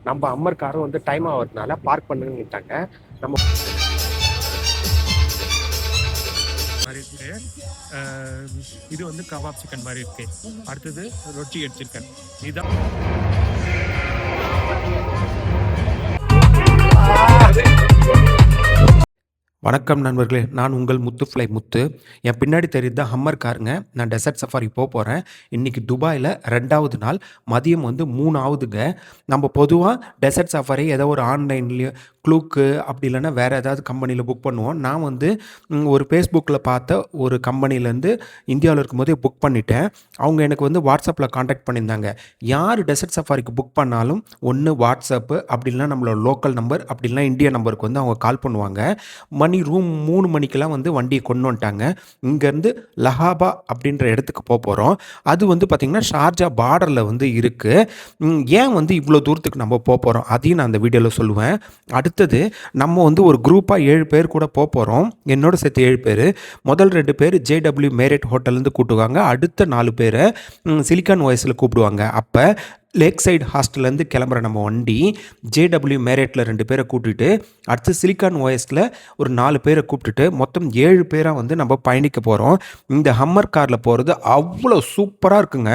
நம்ம அம்மர் காரும் வந்து டைம் ஆகிறதுனால பார்க் பண்ணுங்கிட்டாங்க. நம்ம மாதிரி இருக்கு. இது வந்து கபாப் சிக்கன் மாதிரி இருக்கு. அடுத்தது ரொட்டி சிக்கன். இதுதான் வணக்கம் நண்பர்களே, நான் உங்கள் முத்து முத்து. என் பின்னாடி தெரியுது ஹம்மர் காருங்க. நான் டெசர்ட் சஃபாரி போகிறேன். இன்றைக்கி துபாயில் 2வது நாள், மதியம் வந்து 3 ஆகுதுங்க. நம்ம பொதுவாக டெசர்ட் சஃபாரி ஏதோ ஒரு ஆன்லைன்லேயோ க்ளூக்கு அப்படி இல்லைன்னா வேறு ஏதாவது கம்பெனியில் புக் பண்ணுவோம். நான் வந்து ஒரு ஃபேஸ்புக்கில் பார்த்த ஒரு கம்பெனிலேருந்து இந்தியாவில் இருக்கும்போதே புக் பண்ணிட்டேன். அவங்க எனக்கு வந்து வாட்ஸ்அப்பில் காண்டாக்ட் பண்ணியிருந்தாங்க. யார் டெசர்ட் சஃபாரிக்கு புக் பண்ணாலும் ஒன்று வாட்ஸ்அப்பு, அப்படி இல்லைனா நம்மளோட லோக்கல் நம்பர், அப்படி இல்லைனா இந்தியா நம்பருக்கு வந்து அவங்க கால் பண்ணுவாங்க. ரூம் 3 மணிக்கெல்லாம் வந்து வண்டியை கொண்டு வந்துட்டாங்க. இங்கேருந்து லஹாபா அப்படின்ற இடத்துக்கு போகிறோம். அது வந்து பார்த்திங்கன்னா ஷார்ஜா பார்டரில் வந்து இருக்குது. ஏன் வந்து இவ்வளோ தூரத்துக்கு நம்ம போகிறோம் அதையும் நான் அந்த வீடியோவில் சொல்லுவேன். அடுத்தது நம்ம வந்து ஒரு குரூப்பாக 7 பேர் கூட போகிறோம். என்னோட சேர்த்து 7 பேர். முதல் 2 பேர் JW மேரிட் ஹோட்டல்லேருந்து கூப்பிடுவாங்க. அடுத்த 4 பேரை சிலிக்கான் ஓஎஸில் கூப்பிடுவாங்க. அப்போ லேக் சைடு ஹாஸ்டல்லேருந்து கிளம்புற நம்ம வண்டி JW மேரிட்டில் 2 பேரை கூட்டிகிட்டு அடுத்து சிலிக்கான் ஓஎஸில் ஒரு 4 பேரை கூப்பிட்டுட்டு மொத்தம் 7 பேராக வந்து நம்ம பயணிக்க போகிறோம். இந்த ஹம்மர் காரில் போகிறது அவ்வளோ சூப்பராக இருக்குங்க.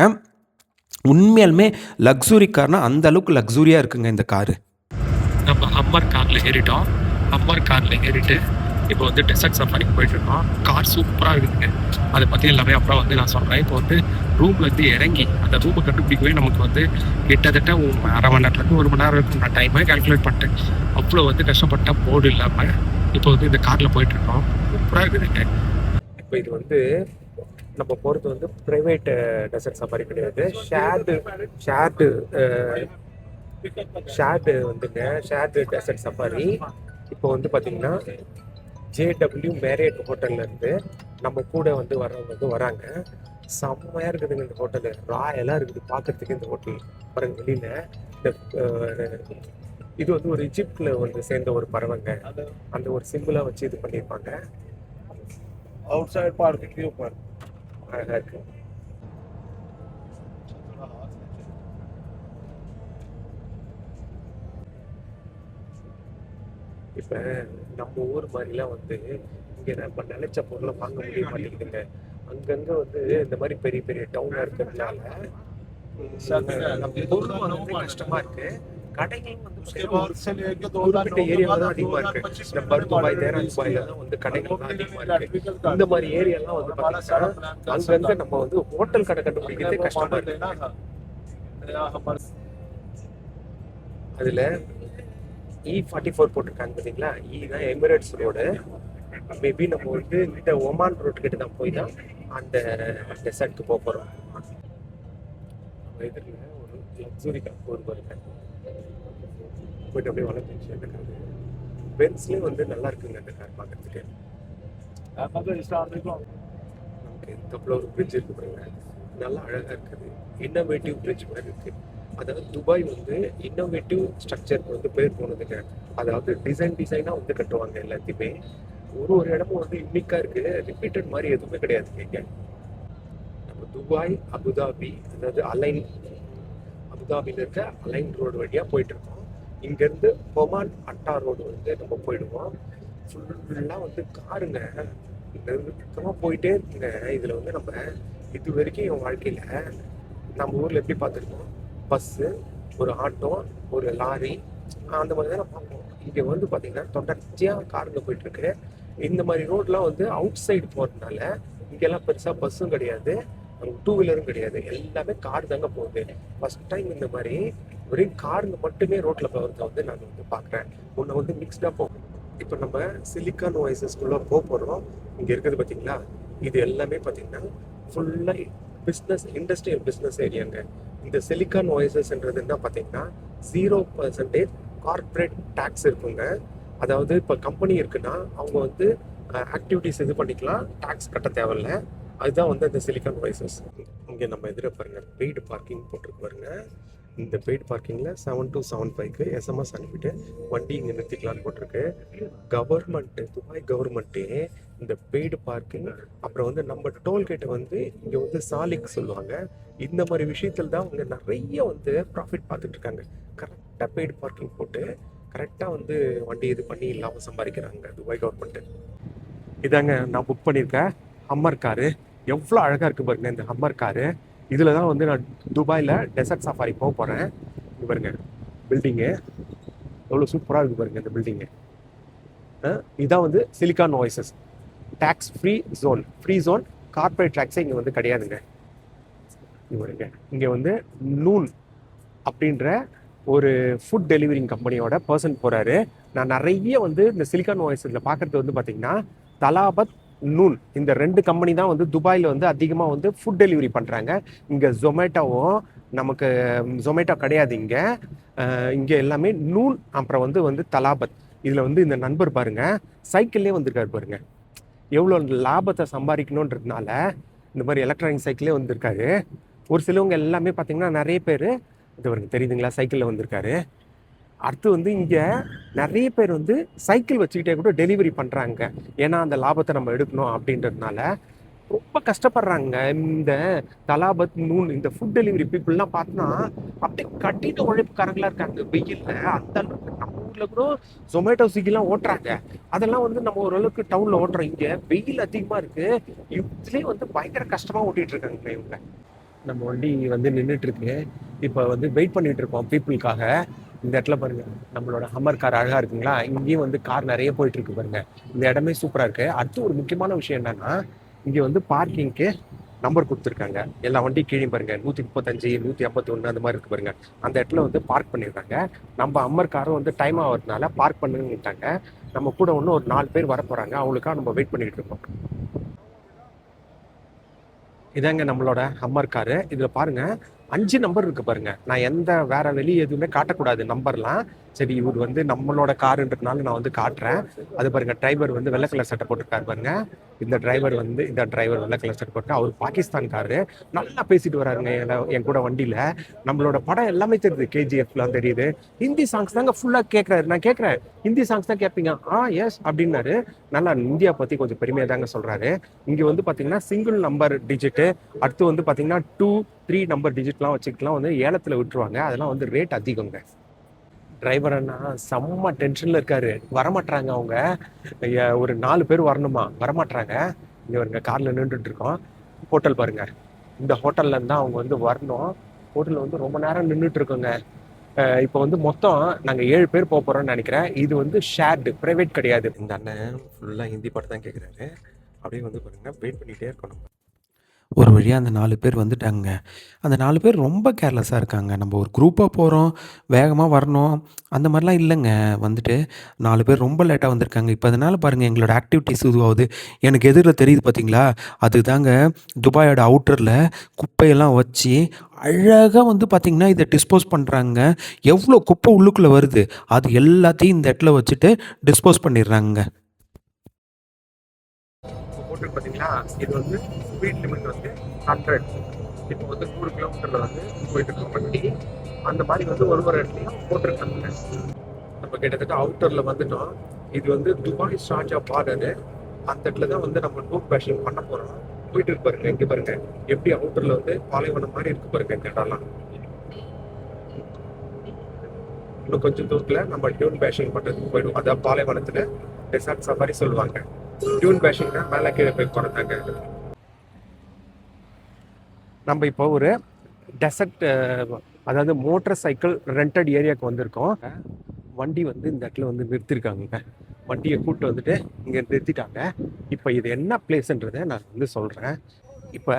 உண்மையாலுமே லக்ஸுரி கார்னால் அந்த அளவுக்கு லக்ஸுரியாக இருக்குங்க இந்த காரு. நம்ம ஹம்மர் காரில் ஏறிட்டோம். ஹம்மர் காரில் ஏறிட்டு இப்போ வந்து டெசர்ட் சஃபாரிக்கு போயிட்டுருக்கோம். கார் சூப்பராக இருக்குதுங்க. அதை பற்றி எல்லாமே அப்புறம் வந்து நான் சொல்கிறேன். இப்போ வந்து ரூம்லேருந்து இறங்கி அந்த ரூமை கண்டுபிடிக்கவே நமக்கு வந்து கிட்டத்தட்ட 1/2 மணி நேரத்துலேருந்து 1 மணி நேரம் இருக்கும். நான் டைமே கால்குலேட் பண்ணிட்டேன். அவ்வளோ வந்து கஷ்டப்பட்ட போர்டு இல்லாமல் இப்போ வந்து இந்த காரில் போயிட்டுருக்கோம். சூப்பராக இருக்குதுங்க. இப்போ இது வந்து நம்ம போகிறது வந்து ப்ரைவேட் டெசர்ட் சஃபாரி கிடையாது. ஷேர்டு வந்துங்க. Shared dessert safari. இப்போ வந்து பார்த்தீங்கன்னா JW மேரிட் ஹோட்டல்லேருந்து நம்ம கூட வந்து வர்றவங்க வந்து வராங்க. செம்மையாக இருக்குதுங்க இந்த ஹோட்டலு. ராயலாக இருக்குது பார்க்குறதுக்கு இந்த ஹோட்டல். பாருங்க வெளியில் இது வந்து ஒரு இஜிப்டில் வந்து சேர்ந்த ஒரு பறவைங்க. அந்த ஒரு சிம்பிளாக வச்சு இது பண்ணியிருப்பாங்க. அவுட் சைட் பார்க்கு அழகாக இருக்கு. இப்போ நம்ம ஊர் மாதிரிலாம் வந்து இங்கே நம்ம நினைச்ச பொருளை வாங்க முடிய மாட்டேங்குதுங்க. அங்கங்கே வந்து இந்த மாதிரி பெரிய பெரிய டவுனாக இருக்கிறதுனால நம்ம பொருள் வாங்குறது கஷ்டமாக இருக்குது. கடைகளும் வந்து குறிப்பிட்ட ஏரியாவில் தான் அதிகமாக இருக்குது. இந்த துபாய் துபாயில தான் வந்து கடைகள் தான் அதிகமாக இருக்குது. இந்த மாதிரி ஏரியாலாம் வந்து பார்த்தீங்கன்னா அங்கங்கே நம்ம வந்து ஹோட்டல் கடை கண்டுபிடிக்கிறதே கஷ்டமாக இருக்கு. அதில் E44 போட்டிருக்காங்க பார்த்தீங்களா? தான் எமிரேட்ஸ் ரோடு. மேபி நம்ம வந்து இந்த ஒமான் ரோடு கிட்ட தான் போய் தான் அந்த டெசர்ட்க்கு போகிறோம். நம்ம எதிரில் ஒரு லக்ஸுரி கார் பாருங்க. போயிட்டு அப்படியே வளர்ந்துச்சு அந்த கார். பென்ஸ்லேயும் வந்து நல்லா இருக்குங்க அந்த கார் பார்க்கறதுக்கு. நமக்கு எத்தப்போ ஒரு பிரிட்ஜ் இருக்கு பாருங்க. நல்லா அழகாக இருக்குது. இன்னோவேட்டிவ் பிரிட்ஜ் மாதிரி இருக்குது. அதாவது துபாய் வந்து இன்னோவேட்டிவ் ஸ்ட்ரக்சருக்கு வந்து பேர் போனதுங்க. அதாவது டிசைனாக வந்து கட்டுவாங்க எல்லாத்தையுமே. ஒரு இடமும் வந்து யூனிக்காக இருக்குது. ரிப்பீட்டட் மாதிரி எதுவுமே கிடையாது. இங்கே நம்ம துபாய் அபுதாபி, அதாவது அபுதாபியில் இருக்க அலைன் ரோடு வழியாக போயிட்டுருக்கோம். இங்கேருந்து ஒமான் அட்டா ரோடு வந்து நம்ம போயிடுவோம். ஃபுல்லாக வந்து காருங்க நெருக்கமாக போயிட்டே இருக்குங்க. இதில் வந்து நம்ம இது வரைக்கும் என் வாழ்க்கையில் நம்ம ஊரில் எப்படி பார்த்துருக்கோம், பஸ்ஸு, ஒரு ஆட்டோ, ஒரு லாரி, அந்த மாதிரி தான் பார்ப்போம். இங்கே வந்து பார்த்தீங்கன்னா தொடர்ச்சியாக காருங்க போயிட்டுருக்கு. இந்த மாதிரி ரோட்லாம் வந்து அவுட் சைடு போகிறதுனால இங்கெல்லாம் பெருசாக பஸ்ஸும் கிடையாது, 2 வீலரும் கிடையாது. எல்லாமே கார் தாங்க போகுது. ஃபஸ்ட் டைம் இந்த மாதிரி வெறும் காருங்க மட்டுமே ரோட்டில் போகிறத வந்து நான் வந்து பார்க்குறேன். முன்ன வந்து மிக்ஸ்டாக போகும். இப்போ நம்ம சிலிக்கான் ஓஎஸஸ்குள்ளே போகிறோம். இங்கே இருக்கிறது பார்த்தீங்களா, இது எல்லாமே பார்த்தீங்கன்னா ஃபுல்லாக இண்டஸ்ட்ரியல் பிஸ்னஸ் ஏரியாங்க. இந்த சிலிக்கான் ஓஎஸஸ்ன்றது என்ன பார்த்தீங்கன்னா 0% கார்பரேட் டேக்ஸ் இருக்குங்க. அதாவது இப்போ கம்பெனி இருக்குன்னா அவங்க வந்து ஆக்டிவிட்டிஸ் இது பண்ணிக்கலாம், டேக்ஸ் கட்ட தேவையில்லை. அதுதான் வந்து அந்த சிலிக்கான் ஓஎஸஸ். இங்கே நம்ம எதிர பாருங்க பெய்டு பார்க்கிங் போட்டிருக்கு பாருங்க. இந்த பெய்டு பார்க்கிங்கில் 7275க்கு SMS அனுப்பிட்டு வண்டி இங்கே நிறுத்திக்கலான்னு போட்டிருக்கு. துபாய் கவர்மெண்ட்டே இந்த பெய்டு பார்க்கிங், அப்புறம் வந்து நம்ம டோல்கேட்டை வந்து இங்கே வந்து சாலிக் சொல்லுவாங்க. இந்த மாதிரி விஷயத்தில் தான் அவங்க நிறைய வந்து ப்ராஃபிட் பார்த்துட்டு இருக்காங்க. கரெக்டாக கரெக்டாக பெய்டு பார்க்கிங் போட்டு கரெக்டாக வந்து வண்டி இது பண்ணி இல்லாமல் சம்பாதிக்கிறாங்க துபாய் கவர்மெண்ட்டு. இதாங்க நான் புக் பண்ணியிருக்கேன் ஹம்மர் காரு. எவ்வளோ அழகாக இருக்குது பாருங்க இந்த ஹம்மர் காரு. இதில் தான் வந்து நான் துபாயில் டெசர்ட் சஃபாரி போக போகிறேன். இது பாருங்க பில்டிங்கு எவ்வளோ சூப்பராக இருக்குது பாருங்க இந்த பில்டிங்கு. இதான் வந்து silicon oasis tax free zone. Corporate டேக்ஸே இங்கே வந்து கிடையாதுங்க. இது பாருங்க இங்கே வந்து நூன் அப்படின்ற ஒரு ஃபுட் டெலிவரிங் கம்பெனியோட பர்சன் போகிறாரு. நான் நிறைய வந்து இந்த சிலிக்கான் ஓயசிஸில் பார்க்குறது வந்து பார்த்தீங்கன்னா தலாபத், நூன் இந்த 2 கம்பெனி தான் வந்து துபாயில் வந்து அதிகமாக வந்து ஃபுட் டெலிவரி பண்ணுறாங்க. இங்கே நமக்கு ஜொமேட்டோ கிடையாது. இங்கே எல்லாமே நூன் அப்புறம் வந்து தலாபத். இதில் வந்து இந்த நண்பர் பாருங்க சைக்கிள்லேயே வந்திருக்காரு பாருங்க. எவ்வளோ லாபத்தை சம்பாதிக்கணுன்றதுனால இந்த மாதிரி எலக்ட்ரானிக் சைக்கிளே வந்திருக்காரு. ஒரு சிலவங்க எல்லாமே பார்த்தீங்கன்னா நிறைய பேர் இது பாருங்க தெரியுதுங்களா சைக்கிளில் வந்திருக்காரு. அடுத்து வந்து இங்கே நிறைய பேர் வந்து சைக்கிள் வச்சுக்கிட்டே கூட டெலிவரி பண்ணுறாங்க. ஏன்னா அந்த லாபத்தை நம்ம எடுக்கணும் அப்படின்றதுனால ரொம்ப கஷ்டப்படுறாங்க. இந்த தலாபத், நூன் இந்த ஃபுட் டெலிவரி பீப்புளெலாம் பார்த்தோன்னா அப்படியே கட்டிட்டு உழைப்புக்காரங்களாக இருக்காங்க வெயிலில். அந்த அளவுக்கு நம்ம ஊரில் கூட ஜொமேட்டோ, ஸ்விக்கிலாம் ஓட்டுறாங்க. அதெல்லாம் வந்து நம்ம ஓரளவுக்கு டவுனில் ஓட்டுறோம். இங்கே வெயில் அதிகமாக இருக்குது. இதுலேயே வந்து பயங்கர கஷ்டமாக ஓட்டிகிட்டு இருக்காங்க இவங்க. நம்ம வண்டி வந்து நின்றுட்டுருக்கு. இப்போ வந்து வெயிட் பண்ணிகிட்டு இருக்கோம் பீப்புளுக்காக. இந்த இடத்துல பாருங்க நம்மளோட ஹம்மர் கார் அழகாக இருக்குங்களா. இங்கேயும் வந்து கார் நிறைய போயிட்டுருக்கு பாருங்க. இந்த இடமே சூப்பராக இருக்குது. அடுத்து ஒரு முக்கியமான விஷயம் என்னென்னா இங்கே வந்து பார்க்கிங்க்கு நம்பர் கொடுத்துருக்காங்க. எல்லா வண்டி கீழே பாருங்க 135, 151 அந்த மாதிரி இருக்கு பாருங்க. அந்த இடத்துல வந்து பார்க் பண்ணிடுறாங்க. நம்ம ஹம்மர் காரும் வந்து டைம் ஆகிறதுனால பார்க் பண்ணுங்கிட்டாங்க. நம்ம கூட இன்னும் ஒரு 4 பேர் வர போகிறாங்க. அவங்களுக்காக நம்ம வெயிட் பண்ணிட்டு இருக்கோம். இதாங்க நம்மளோட ஹம்மர் காரு. இதில் பாருங்க 5 நம்பர் இருக்கு பாருங்க. நான் வேற வெளியே எதுவுமே காட்டக்கூடாது நம்பர்லாம். சரி இவர் வந்து நம்மளோட காருன்றதுனால நான் வந்து காட்டுறேன். அது பாருங்க டிரைவர் வந்து வெள்ளை கலர் சட்டை போட்டிருக்காரு பாருங்க. இந்த டிரைவர் வெள்ளை கலர் சட்டை போட்டு அவர் பாகிஸ்தான் காரு. நல்லா பேசிட்டு வராருங்க என் கூட வண்டியில. நம்மளோட படம் எல்லாமே தெரியுது. கேஜிஎஃப்லாம் தெரியுது. ஹிந்தி சாங்ஸ் தாங்க ஃபுல்லா கேட்கறாரு. நான் கேட்கறேன் ஹிந்தி சாங்ஸ் தான் கேட்பீங்க? எஸ் அப்படின்னாரு. நல்லா இந்தியா பத்தி கொஞ்சம் பெருமையா தாங்க சொல்றாரு. இங்க வந்து பாத்தீங்கன்னா சிங்கிள் நம்பர் டிஜிட், அடுத்து வந்து பாத்தீங்கன்னா 2, 3 நம்பர் டிஜிட்லாம் வச்சுக்கலாம் வந்து ஏலத்துல விட்டுருவாங்க. அதெல்லாம் வந்து ரேட் அதிகங்க. டிரைவர் அண்ணா செம்ம டென்ஷன்ல இருக்காரு. வரமாட்டாங்க அவங்க. ஒரு 4 பேர் வரணுமா, வரமாட்டாங்க. இங்க வருங்க கார்ல நின்றுட்டு இருக்கோம். ஹோட்டல் பாருங்க. இந்த ஹோட்டல்ல இருந்தா அவங்க வந்து வரணும். ஹோட்டல்ல வந்து ரொம்ப நேரம் நின்றுட்டு இருக்கோங்க. இப்போ வந்து மொத்தம் நாங்க 7 பேர் போறோம்னு நினைக்கிறேன். இது வந்து ஷேர்டு, பிரைவேட் கிடையாது. இந்த அண்ணன் ஃபுல்லா ஹிந்தி பாட்டு தான் கேட்குறாரு. அப்படியே வந்து பாருங்க வெயிட் பண்ணிட்டே இருக்கோம் நம்ம. ஒரு வழியாக அந்த 4 பேர் வந்துட்டாங்க. அந்த 4 பேர் ரொம்ப கேர்லெஸ்ஸாக இருக்காங்க. நம்ம ஒரு குரூப்பாக போகிறோம், வேகமாக வரணும் அந்த மாதிரிலாம் இல்லைங்க. வந்துட்டு 4 பேர் ரொம்ப லேட்டாக வந்திருக்காங்க. இப்போ அதனால் பாருங்கள் எங்களோட ஆக்டிவிட்டீஸ் இதுவாகுது. எனக்கு எதிரில் தெரியுது பார்த்தீங்களா, அதுதாங்க துபாயோட அவுட்டரில் குப்பையெல்லாம் வச்சு அழகாக வந்து பார்த்திங்கன்னா இதை டிஸ்போஸ் பண்ணுறாங்க. எவ்வளோ குப்பை உள்ளுக்குள்ளே வருது அது எல்லாத்தையும் இந்த இடத்துல வச்சுட்டு டிஸ்போஸ் பண்ணிடுறாங்க. போட்டு பார்த்தீங்களா, இது வந்து ஸ்பீட் லிமிட் வந்து 100. இப்போ வந்து 100 கிலோமீட்டரில் வந்து போயிட்டு இருக்க வண்டி. அந்த மாதிரி வந்து ஒரு இடத்துலையும் போட்டிருக்காங்க. நம்ம கிட்டத்தட்ட அவுட்டரில் வந்துட்டோம். இது வந்து துபாய் ஷார்ஜா பார்டரு. அந்த இடத்துல தான் வந்து நம்ம டூப் பேஷிங் பண்ண போகிறோம். போயிட்டு இருக்கு பாருங்க. இங்கே பாருங்க எப்படி அவுட்டரில் வந்து பாலைவனம் மாதிரி இருக்கு பாருங்க இந்த இடம்லாம். இன்னும் கொஞ்சம் தூரத்தில் நம்ம டியூன் பேஷிங் பண்ணுறதுக்கு போயிடுவோம். அதான் பாலைவனத்தில் டெசர்ட் சஃபாரி சொல்லுவாங்க. டியூன் பேஷிங்னா மேலே கீழே போய் போகிறதாங்க. நம்ம இப்போ ஒரு டெசர்ட் அதாவது மோட்டார் சைக்கிள் ரெண்டட் ஏரியாவுக்கு வந்திருக்கோம். வண்டி வந்து இந்த இடத்துல வந்து நிறுத்திருக்காங்க. வண்டியை கூப்பிட்டு வந்துட்டு இங்கே நிறுத்திட்டாங்க. இப்போ இது என்ன பிளேஸ்ன்றதை நான் வந்து சொல்கிறேன். இப்போ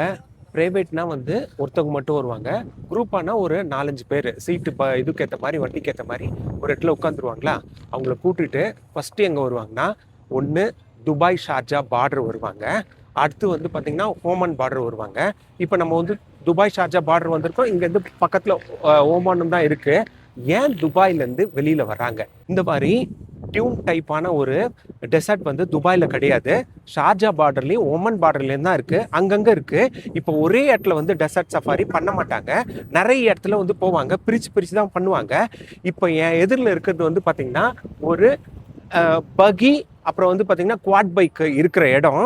ப்ரைவேட்னா வந்து ஒருத்தவங்க மட்டும் வருவாங்க. குரூப்பானா ஒரு 4-5 பேர் சீட்டு இதுக்கு ஏற்ற மாதிரி வண்டிக்கு ஏற்ற மாதிரி ஒரு இடத்துல உட்காந்துருவாங்களா. அவங்கள கூட்டிட்டு ஃபஸ்ட்டு எங்கே வருவாங்கன்னா, ஒன்று துபாய் ஷார்ஜா பார்டர் வருவாங்க. அடுத்து வந்து பார்த்தீங்கன்னா ஓமான் பார்டர் வருவாங்க. இப்போ நம்ம வந்து துபாய் ஷார்ஜா பார்டர் வந்திருக்கோம். இங்கேருந்து பக்கத்தில் ஓமானும் தான் இருக்குது. ஏன் துபாயிலேருந்து வெளியில் வர்றாங்க? இந்த மாதிரி டியூன் டைப்பான ஒரு டெசர்ட் வந்து துபாயில் கிடையாது. ஷார்ஜா பார்டர்லேயும் ஓமன் பார்டர்லேயும் தான் இருக்குது. அங்கங்கே இருக்குது. இப்போ ஒரே இடத்துல வந்து டெசர்ட் சஃபாரி பண்ண மாட்டாங்க. நிறைய இடத்துல வந்து போவாங்க. பிரித்து தான் பண்ணுவாங்க. இப்போ என் எதிரில் இருக்கிறது வந்து பார்த்திங்கன்னா ஒரு பகி, அப்புறம் வந்து பார்த்திங்கன்னா குவாட் பைக்கு இருக்கிற இடம்.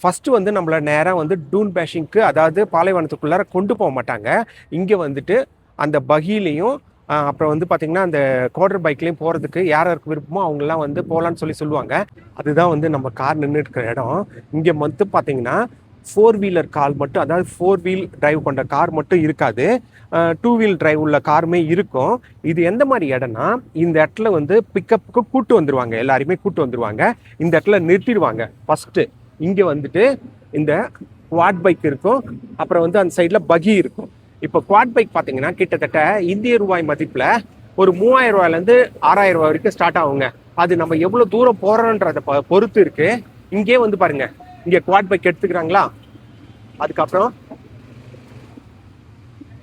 ஃபஸ்ட்டு வந்து நம்மளை நேராக வந்து டூன் பேஷிங்க்கு, அதாவது பாலைவனத்துக்குள்ளார கொண்டு போக மாட்டாங்க. இங்கே வந்துட்டு அந்த பகிலையும் அப்புறம் வந்து பார்த்தீங்கன்னா அந்த குவார்டர் பைக்லேயும் போகிறதுக்கு யாருக்கு விருப்பமோ அவங்கெல்லாம் வந்து போகலான்னு சொல்லுவாங்க. அதுதான் வந்து நம்ம கார் நின்றுட்டு இருக்கிற இடம். இங்கே வந்து பார்த்தீங்கன்னா 4 வீலர் கார் மட்டும், அதாவது 4 வீல் டிரைவ் பண்ணுற கார் மட்டும் இருக்காது. 2 வீல் டிரைவ் உள்ள காருமே இருக்கும். இது எந்த மாதிரி இடம்னா, இந்த இடத்துல வந்து பிக்கப்புக்கு கூட்டு வந்துருவாங்க, எல்லாருமே கூட்டு வந்துருவாங்க. இந்த இடத்துல நிறுத்திடுவாங்க. ஃபர்ஸ்ட்டு இங்கே வந்துட்டு இந்த குவாட் பைக் இருக்கும், அப்புறம் வந்து அந்த சைடில் பகி இருக்கும். இப்போ குவாட் பைக் பார்த்தீங்கன்னா கிட்டத்தட்ட இந்திய ரூபாய் மதிப்பில் ஒரு 3000 ரூபாயிலேருந்து 6000 ரூபாய் வரைக்கும் ஸ்டார்ட் ஆகுங்க. அது நம்ம எவ்வளோ தூரம் போகிறோன்றதை பொறுத்து இருக்கு. இங்கே வந்து பாருங்க, இங்கே குவாட் பைக் எடுத்துக்கிறாங்களா, அதுக்கப்புறம்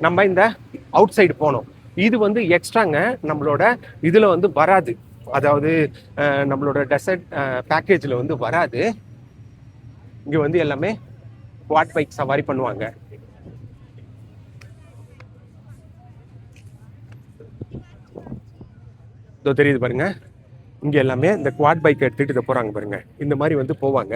நம்ம இந்த அவுட் சைடு போனோம். இது வந்து எக்ஸ்ட்ராங்க, நம்மளோட இதில் வந்து வராது, அதாவது நம்மளோட டெசர்ட் பேக்கேஜில் வந்து வராது. இங்கே வந்து எல்லாமே குவாட் பைக் சவாரி பண்ணுவாங்க. தெரியுது பாருங்க, இங்கே எல்லாமே இந்த குவாட் பைக் எடுத்துகிட்டு போகிறாங்க பாருங்க. இந்த மாதிரி வந்து போவாங்க.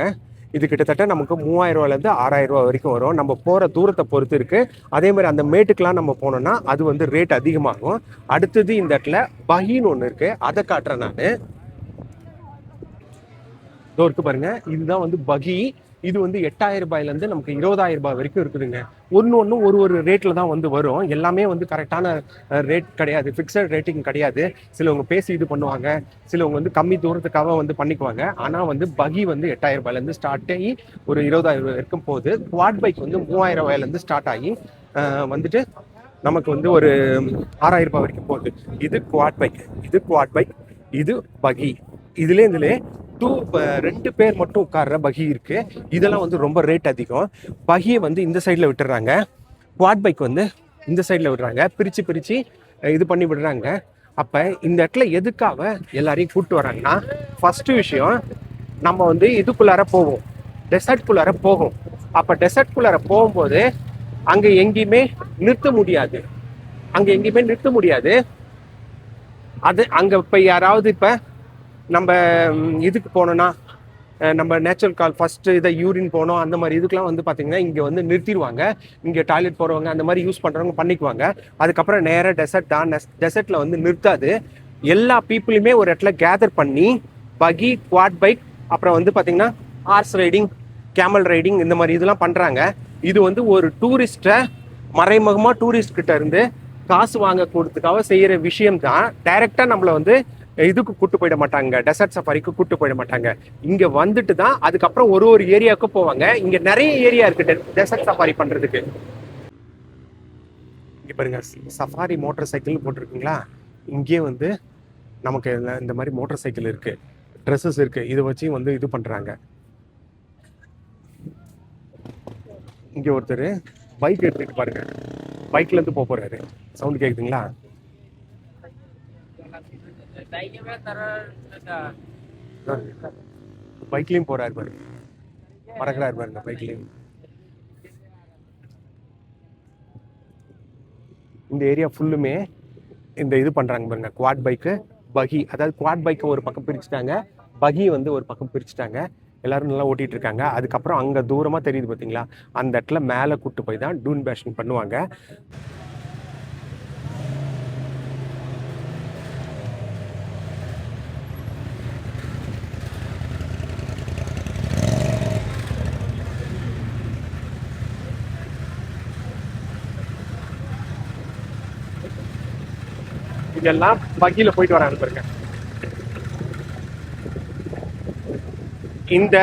இது கிட்டத்தட்ட நமக்கு 3000 ரூபாயிலேருந்து 6000 ரூபா வரைக்கும் வரும். நம்ம போகிற தூரத்தை பொறுத்து இருக்குது. அதே மாதிரி அந்த மேட்டுக்கெலாம் நம்ம போனோம்னா அது வந்து ரேட் அதிகமாகும். அடுத்தது இந்த இடத்துல பகின்னு ஒன்று இருக்குது, அதை காட்டுறேன் நான். இதோ இருக்கு பாருங்க, இதுதான் வந்து பகி. இது வந்து 8000 ரூபாயிலேருந்து நமக்கு 20000 ரூபாய் வரைக்கும் இருக்குதுங்க. ஒன்று ஒரு ரேட்டில் தான் வந்து வரும். எல்லாமே வந்து கரெக்டான ரேட் கிடையாது, ஃபிக்ஸட் ரேட்டிங் கிடையாது. சிலவங்க பேசி இது பண்ணுவாங்க, சிலவங்க வந்து கம்மி தூரத்துக்காக வந்து பண்ணிக்குவாங்க. ஆனால் வந்து பகி வந்து 8000 ரூபாயிலேருந்து ஸ்டார்ட் ஆகி ஒரு 20000 ரூபாய் வரைக்கும் போகுது. குவாட் பைக் வந்து 3000 ரூபாயிலேருந்து ஸ்டார்ட் ஆகி வந்துட்டு நமக்கு வந்து ஒரு 6000 ரூபாய் வரைக்கும் போகுது. இது குவாட் பைக், இது பகி. இதுலேயே 2 பேர் மட்டும் உட்கார்ற பகி இருக்கு. இதெல்லாம் வந்து ரொம்ப ரேட் அதிகம். பகியை வந்து இந்த சைடில் விட்டுறாங்க, குவாட் பைக் வந்து இந்த சைடில் விடுறாங்க. பிரித்து இது பண்ணி விடுறாங்க. அப்போ இந்த இடத்துல எதுக்காக எல்லாரையும் கூப்பிட்டு வராங்கன்னா, ஃபர்ஸ்ட் விஷயம், நம்ம வந்து இதுக்குள்ளார போவோம், டெசர்ட்குள்ளார போகும். அப்போ டெசர்ட்குள்ளார போகும்போது அங்கே எங்கேயுமே நிறுத்த முடியாது. அது அங்கே இப்போ யாராவது இப்போ நம்ம இதுக்கு போனோன்னா, நம்ம நேச்சுரல் கால் ஃபஸ்ட்டு இதை யூரின் போனோம், அந்த மாதிரி இதுக்கெலாம் வந்து பார்த்திங்கன்னா இங்கே வந்து நிறுத்திடுவாங்க. இங்கே டாய்லெட் போகிறவங்க அந்த மாதிரி யூஸ் பண்ணுறவங்க பண்ணிக்குவாங்க. அதுக்கப்புறம் நேராக டெசர்ட் தான். டெசர்ட்டில் வந்து நிறுத்தாது. எல்லா பீப்புளுமே ஒரு இடத்துல கேதர் பண்ணி பகி, குவாட் பைக், அப்புறம் வந்து பார்த்திங்கன்னா ஹார்ஸ் ரைடிங், கேமல் ரைடிங், இந்த மாதிரி இதெல்லாம் பண்ணுறாங்க. இது வந்து ஒரு டூரிஸ்ட்டை மறைமுகமாக டூரிஸ்ட் கிட்ட இருந்து காசு வாங்க கொடுத்துக்காக செய்கிற விஷயம் தான். டைரெக்டாக நம்மளை வந்து இதுக்கு கூட்டு போயிட மாட்டாங்க, டெசர்ட் சஃபாரிக்கு கூட்டு போயிட மாட்டாங்க. இங்க வந்துட்டு தான் அதுக்கப்புறம் ஒரு ஏரியாவுக்கு போவாங்க. இங்க நிறைய ஏரியா இருக்கு டெசர்ட் சஃபாரி பண்றதுக்கு. இங்க பாருங்க, சஃபாரி மோட்டார் சைக்கிள் போட்டிருக்குங்களா. இங்கே வந்து நமக்கு இந்த மாதிரி மோட்டார் சைக்கிள் இருக்கு, ட்ரெஸ்ஸஸ் இருக்கு, இதை வச்சு வந்து இது பண்றாங்க. இங்க ஒருத்தர் பைக் எடுத்துட்டு பாருங்க, பைக்ல இருந்து போறாரு. சவுண்ட் கேக்குதுங்களா? பைக்லயும் போறாரு பாரு, பறக்கிறாரு பாருங்க பைக்லயும். இந்த ஏரியா ஃபுல்லுமே இந்த இது பண்றாங்க பாருங்க, குவாட் பைக்கு, பகி. அதாவது குவாட் பைக்கை ஒரு பக்கம் பிரிச்சுட்டாங்க, பகி வந்து ஒரு பக்கம் பிரிச்சுட்டாங்க. எல்லாரும் நல்லா ஓட்டிட்டு இருக்காங்க. அதுக்கப்புறம் அங்க தூரமா தெரியுது பாத்தீங்களா, அந்த இடத்துல மேல கூட்டு போய் தான் டூன் பேஷன் பண்ணுவாங்க. இதெல்லாம் பகில போயிட்டு வராங்க பாருங்க. இந்த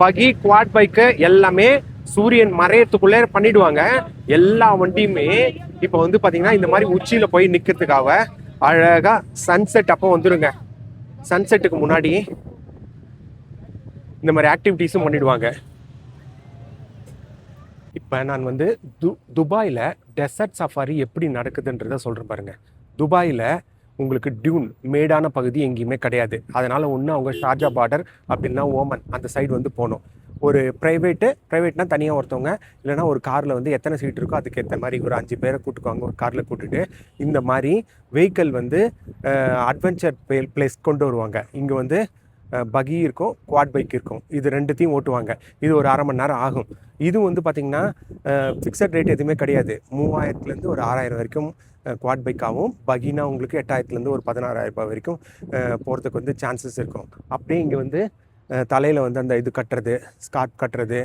பகி, குவாட் பைக்கு எல்லாமே சூரியன் மறையத்துக்குள்ளே பண்ணிடுவாங்க. எல்லா வண்டியுமே இப்போ வந்து பாத்தீங்கன்னா இந்த மாதிரி உச்சியில போய் நிக்கிறதுக்காக அழகா சன்செட் அப்போ வந்துருங்க. சன்செட்டுக்கு முன்னாடி இந்த மாதிரி ஆக்டிவிட்டிஸும் பண்ணிடுவாங்க. இப்போ நான் வந்து துபாயில் டெசர்ட் சஃபாரி எப்படி நடக்குதுன்றதை சொல்கிறேன் பாருங்க. துபாயில் உங்களுக்கு டியூன் மேடான பகுதி எங்கேயுமே கிடையாது. அதனால் ஒன்று அவங்க ஷார்ஜா பார்டர் அப்படின்னா ஓமன் அந்த சைடு வந்து போகணும். ஒரு ப்ரைவேட்னா தனியாக ஒருத்தவங்க, இல்லைனா ஒரு காரில் வந்து எத்தனை சீட் இருக்கோ அதுக்கு ஏற்ற மாதிரி ஒரு 5 பேரை கூட்டுக்குவாங்க ஒரு காரில் கூட்டுட்டு. இந்த மாதிரி வெஹிக்கிள் வந்து அட்வென்ச்சர் பிளேஸ் கொண்டு வருவாங்க. இங்கே வந்து பகி இருக்கும், குவாட் பைக் இருக்கும், இது ரெண்டுத்தையும் ஓட்டுவாங்க. இது ஒரு 1/2 மணி நேரம் ஆகும். இது வந்து பார்த்திங்கன்னா ஃபிக்ஸட் ரேட் எதுவுமே கிடையாது. 3000லேருந்து ஒரு 6000 வரைக்கும் குவாட் பைக்காகவும், பகினா உங்களுக்கு 8,000லேருந்து ஒரு 16,000 ரூபாய் வரைக்கும் போகிறதுக்கு வந்து சான்சஸ் இருக்கும். அப்படியே இங்கே வந்து தலையில் வந்து அந்த இது கட்டுறது, ஸ்கார்ப் கட்டுறது,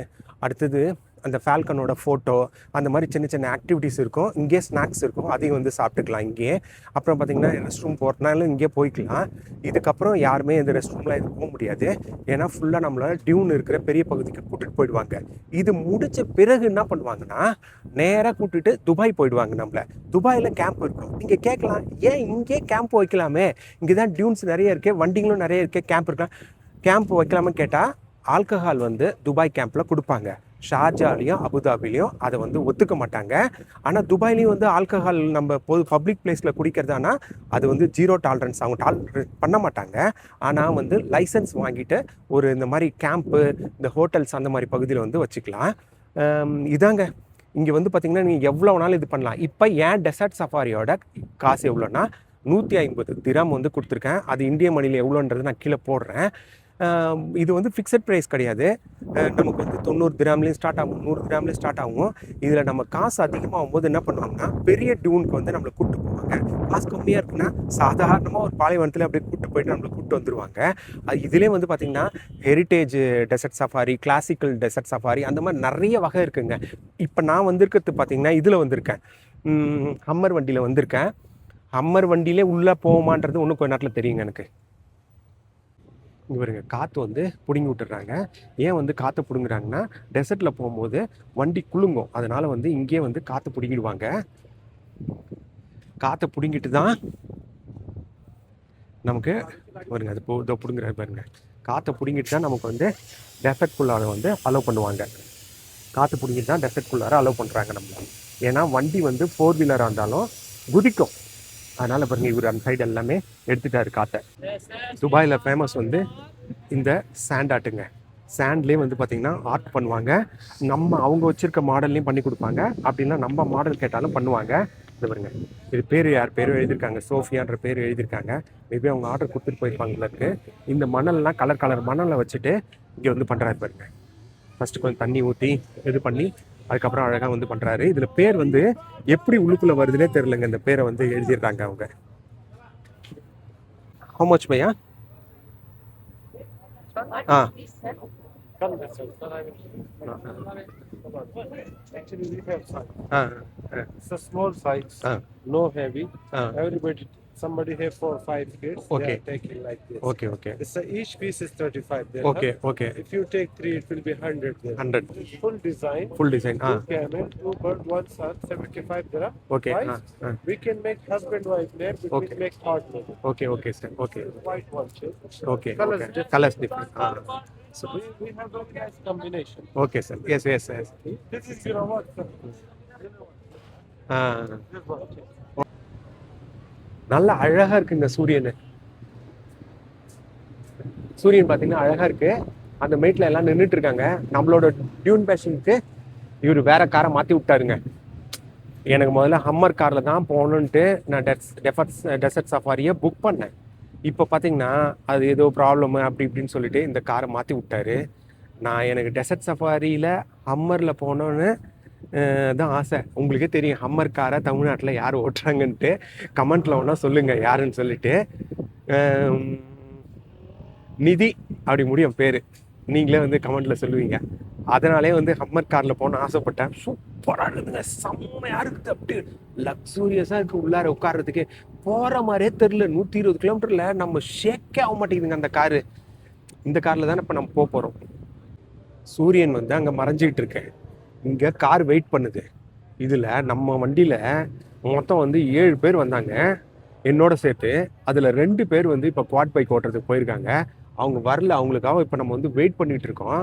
அடுத்தது அந்த ஃபால்கனோட ஃபோட்டோ, அந்த மாதிரி சின்ன சின்ன ஆக்டிவிட்டீஸ் இருக்கும். இங்கேயே ஸ்நாக்ஸ் இருக்கும், அதையும் வந்து சாப்பிட்டுக்கலாம் இங்கேயே. அப்புறம் பார்த்திங்கன்னா ரெஸ்ட் ரூம் போகிறதுனாலும் இங்கேயே போய்க்கலாம். இதுக்கப்புறம் யாருமே இந்த ரெஸ்ட் ரூமில் இது போக முடியாது, ஏன்னா ஃபுல்லாக நம்மளை டியூன் இருக்கிற பெரிய பகுதிக்கு கூட்டிகிட்டு போயிடுவாங்க. இது முடித்த பிறகு என்ன பண்ணுவாங்கன்னா நேராக கூட்டிட்டு துபாய் போயிடுவாங்க. நம்மளை துபாயில் கேம்ப் இருக்கும். நீங்கள் கேட்கலாம், ஏன் இங்கே கேம்ப் வைக்கலாமே, இங்கே தான் டியூன்ஸ் நிறைய இருக்குது, வண்டிங்களும் நிறைய இருக்குது, கேம்ப் இருக்கலாம், கேம்ப் வைக்கலாமே கேட்டால் ஆல்கஹால் வந்து துபாய் கேம்பில் கொடுப்பாங்க. ஷார்ஜாலையும் அபுதாபிலையும் அதை வந்து ஒத்துக்க மாட்டாங்க. ஆனால் துபாய்லேயும் வந்து ஆல்கஹால் நம்ம பப்ளிக் பிளேஸில் குடிக்கிறதானா அது வந்து 0 டாலரன்ஸ், அவங்க டாலரேட் பண்ண மாட்டாங்க. ஆனால் வந்து லைசன்ஸ் வாங்கிட்டு ஒரு இந்த மாதிரி கேம்ப்பு, இந்த ஹோட்டல்ஸ் அந்த மாதிரி பகுதியில் வந்து வச்சுக்கலாம். இதாங்க இங்கே வந்து பார்த்திங்கன்னா நீங்கள் எவ்வளோ நாள் இது பண்ணலாம். இப்போ ஏன் டெசர்ட் சஃபாரியோட காசு எவ்வளோன்னா 150 திரம் வந்து கொடுத்துருக்கேன். அது இந்திய மணியில் எவ்வளோன்றது நான் கீழே போடுறேன். இது வந்து ஃபிக்ஸட் ப்ரைஸ் கிடையாது. நமக்கு வந்து 90 திராம்லேயும் ஸ்டார்ட் ஆகும், 100 திராம்லேயும் ஸ்டார்ட் ஆகும். இதில் நம்ம காசு அதிகமாகும் போது என்ன பண்ணுவாங்கன்னா பெரிய டியூனுக்கு வந்து நம்மளை கூப்பிட்டு போவாங்க. காசு கம்மியாக இருக்குன்னா சாதாரணமாக ஒரு பாலைவனத்தில் அப்படியே கூப்பிட்டு போயிட்டு நம்மளை கூப்பிட்டு வந்துடுவாங்க. அது இதிலே வந்து பார்த்திங்கன்னா heritage dessert safari, classical dessert safari, அந்த மாதிரி நிறைய வகை இருக்குங்க. இப்போ நான் வந்திருக்கிறது பார்த்திங்கன்னா இதில் வந்திருக்கேன், ஹம்மர் வண்டியில் வந்திருக்கேன். ஹம்மர் வண்டியிலே உள்ளே போகுமான்றது இன்னும் கொஞ்ச நேரத்தில் தெரியுங்க எனக்கு. இங்கே பாருங்க, காற்று வந்து பிடுங்கி விட்டுறாங்க. ஏன் வந்து காற்றை பிடுங்குறாங்கன்னா டெசர்ட்டில் போகும்போது வண்டி குலுங்கும், அதனால் வந்து இங்கேயே வந்து காற்றை பிடுங்கிடுவாங்க. காற்றை பிடுங்கிட்டு தான் நமக்கு பாருங்க, அது இதோ பிடுங்குறாரு பாருங்க, காற்றை பிடுங்கிட்டு தான் நமக்கு வந்து டெசர்ட்குள்ளார வந்து அலோவ் பண்ணுவாங்க. காற்று பிடுங்கிட்டு தான் டெசர்ட்குள்ளார அலோவ் பண்ணுறாங்க நம்மள. ஏன்னா வண்டி வந்து 4 வீலராக இருந்தாலும் குதிக்கும், அதனால் பாருங்க இவர் அந்த சைடு எல்லாமே எடுத்துட்டாரு காற்றை. துபாயில் ஃபேமஸ் வந்து இந்த சாண்ட் ஆர்ட்டுங்க. சாண்ட்லேயே வந்து பார்த்திங்கன்னா ஆர்ட் பண்ணுவாங்க. அவங்க வச்சுருக்க மாடல்லையும் பண்ணி கொடுப்பாங்க, அப்படின்னா நம்ம மாடல் கேட்டாலும் பண்ணுவாங்க. இது பாருங்க, இது பேர் யார் பேரும் எழுதியிருக்காங்க, சோஃபியான்ற பேர் எழுதியிருக்காங்க. மேபி அவங்க ஆர்டர் கொடுத்துட்டு போயிருப்பாங்களுக்கு. இந்த மணல்லாம் கலர் மணலை வச்சுட்டு இங்கே வந்து பண்ணுறாரு பாருங்க. ஃபஸ்ட்டு கொஞ்சம் தண்ணி ஊற்றி இது பண்ணி அதுக்கப்புறம் அழகாக வந்து பண்ணுறாரு. இதில் பேர் வந்து எப்படி உள்ளுக்குள்ளே வருதுன்னே தெரிலங்க, இந்த பேரை வந்து எழுதிடுறாங்க அவங்க. How much Bhaiya? Actually, we have size. It's a small size, no heavy. Everybody, somebody have 4 or 5 kids. Okay. They are taking like this. Okay. It's each piece is 35 dirham. Okay. If you take 3, it will be 100 dirham. 100. Full design. 2 camel, 2 bird, 1 son, 75 dirham. Okay. Price, we can make husband-wife name, but we make partner. Okay, sir. Okay. White one chip. Okay. Colors different. So we have very nice combination. Okay, sir. Yes. This is your what? This one. நல்லா அழகாக இருக்குது இந்த சூரியன் பார்த்தீங்கன்னா அழகாக இருக்குது. அந்த மேட்டில் எல்லாம் நின்றுட்டு இருக்காங்க. நம்மளோட டியூன் பேஷனுக்கு இவர் வேற காரை மாற்றி விட்டாருங்க. எனக்கு முதல்ல ஹம்மர் காரில் தான் போகணுன்ட்டு நான் டெசர்ட் சஃபாரியை புக் பண்ணேன். இப்போ பார்த்தீங்கன்னா அது ஏதோ ப்ராப்ளமு அப்படி இப்படின்னு சொல்லிட்டு இந்த காரை மாற்றி விட்டாரு. எனக்கு டெசர்ட் சஃபாரியில் ஹம்மரில் போனோன்னு தான் ஆசை. உங்களுக்கே தெரியும் ஹம்மர் காரை தமிழ்நாட்டில் யார் ஓட்டுறாங்கன்ட்டு. கமெண்ட்டில் ஒன்றா சொல்லுங்கள் யாருன்னு சொல்லிட்டு. நிதி அப்படி முடியும் பேர், நீங்களே வந்து கமெண்ட்டில் சொல்லுவீங்க. அதனாலே வந்து ஹம்மர் காரில் போன ஆசைப்பட்டேன். சூப்பராக இருக்குதுங்க, செம்மையாக இருக்குது, அப்படி லக்ஸூரியஸாக இருக்குது. உள்ளார உட்கார்றதுக்கு போகிற மாதிரியே தெரில. 120 கிலோமீட்டரில் நம்ம ஷேக்கே ஆக மாட்டேங்குதுங்க அந்த காரு. இந்த காரில் தானே இப்போ நம்ம போகிறோம். சூரியன் வந்து அங்கே மறைஞ்சிக்கிட்டு இருக்கேன், இங்கே கார் வெயிட் பண்ணுது. இதில் நம்ம வண்டியில் மொத்தம் வந்து 7 பேர் வந்தாங்க என்னோட சேர்த்து. அதில் 2 பேர் வந்து இப்போ குவாட் பைக் ஓட்டுறதுக்கு போயிருக்காங்க. அவங்க வரல, அவங்களுக்காக இப்போ நம்ம வந்து வெயிட் பண்ணிகிட்டு இருக்கோம்.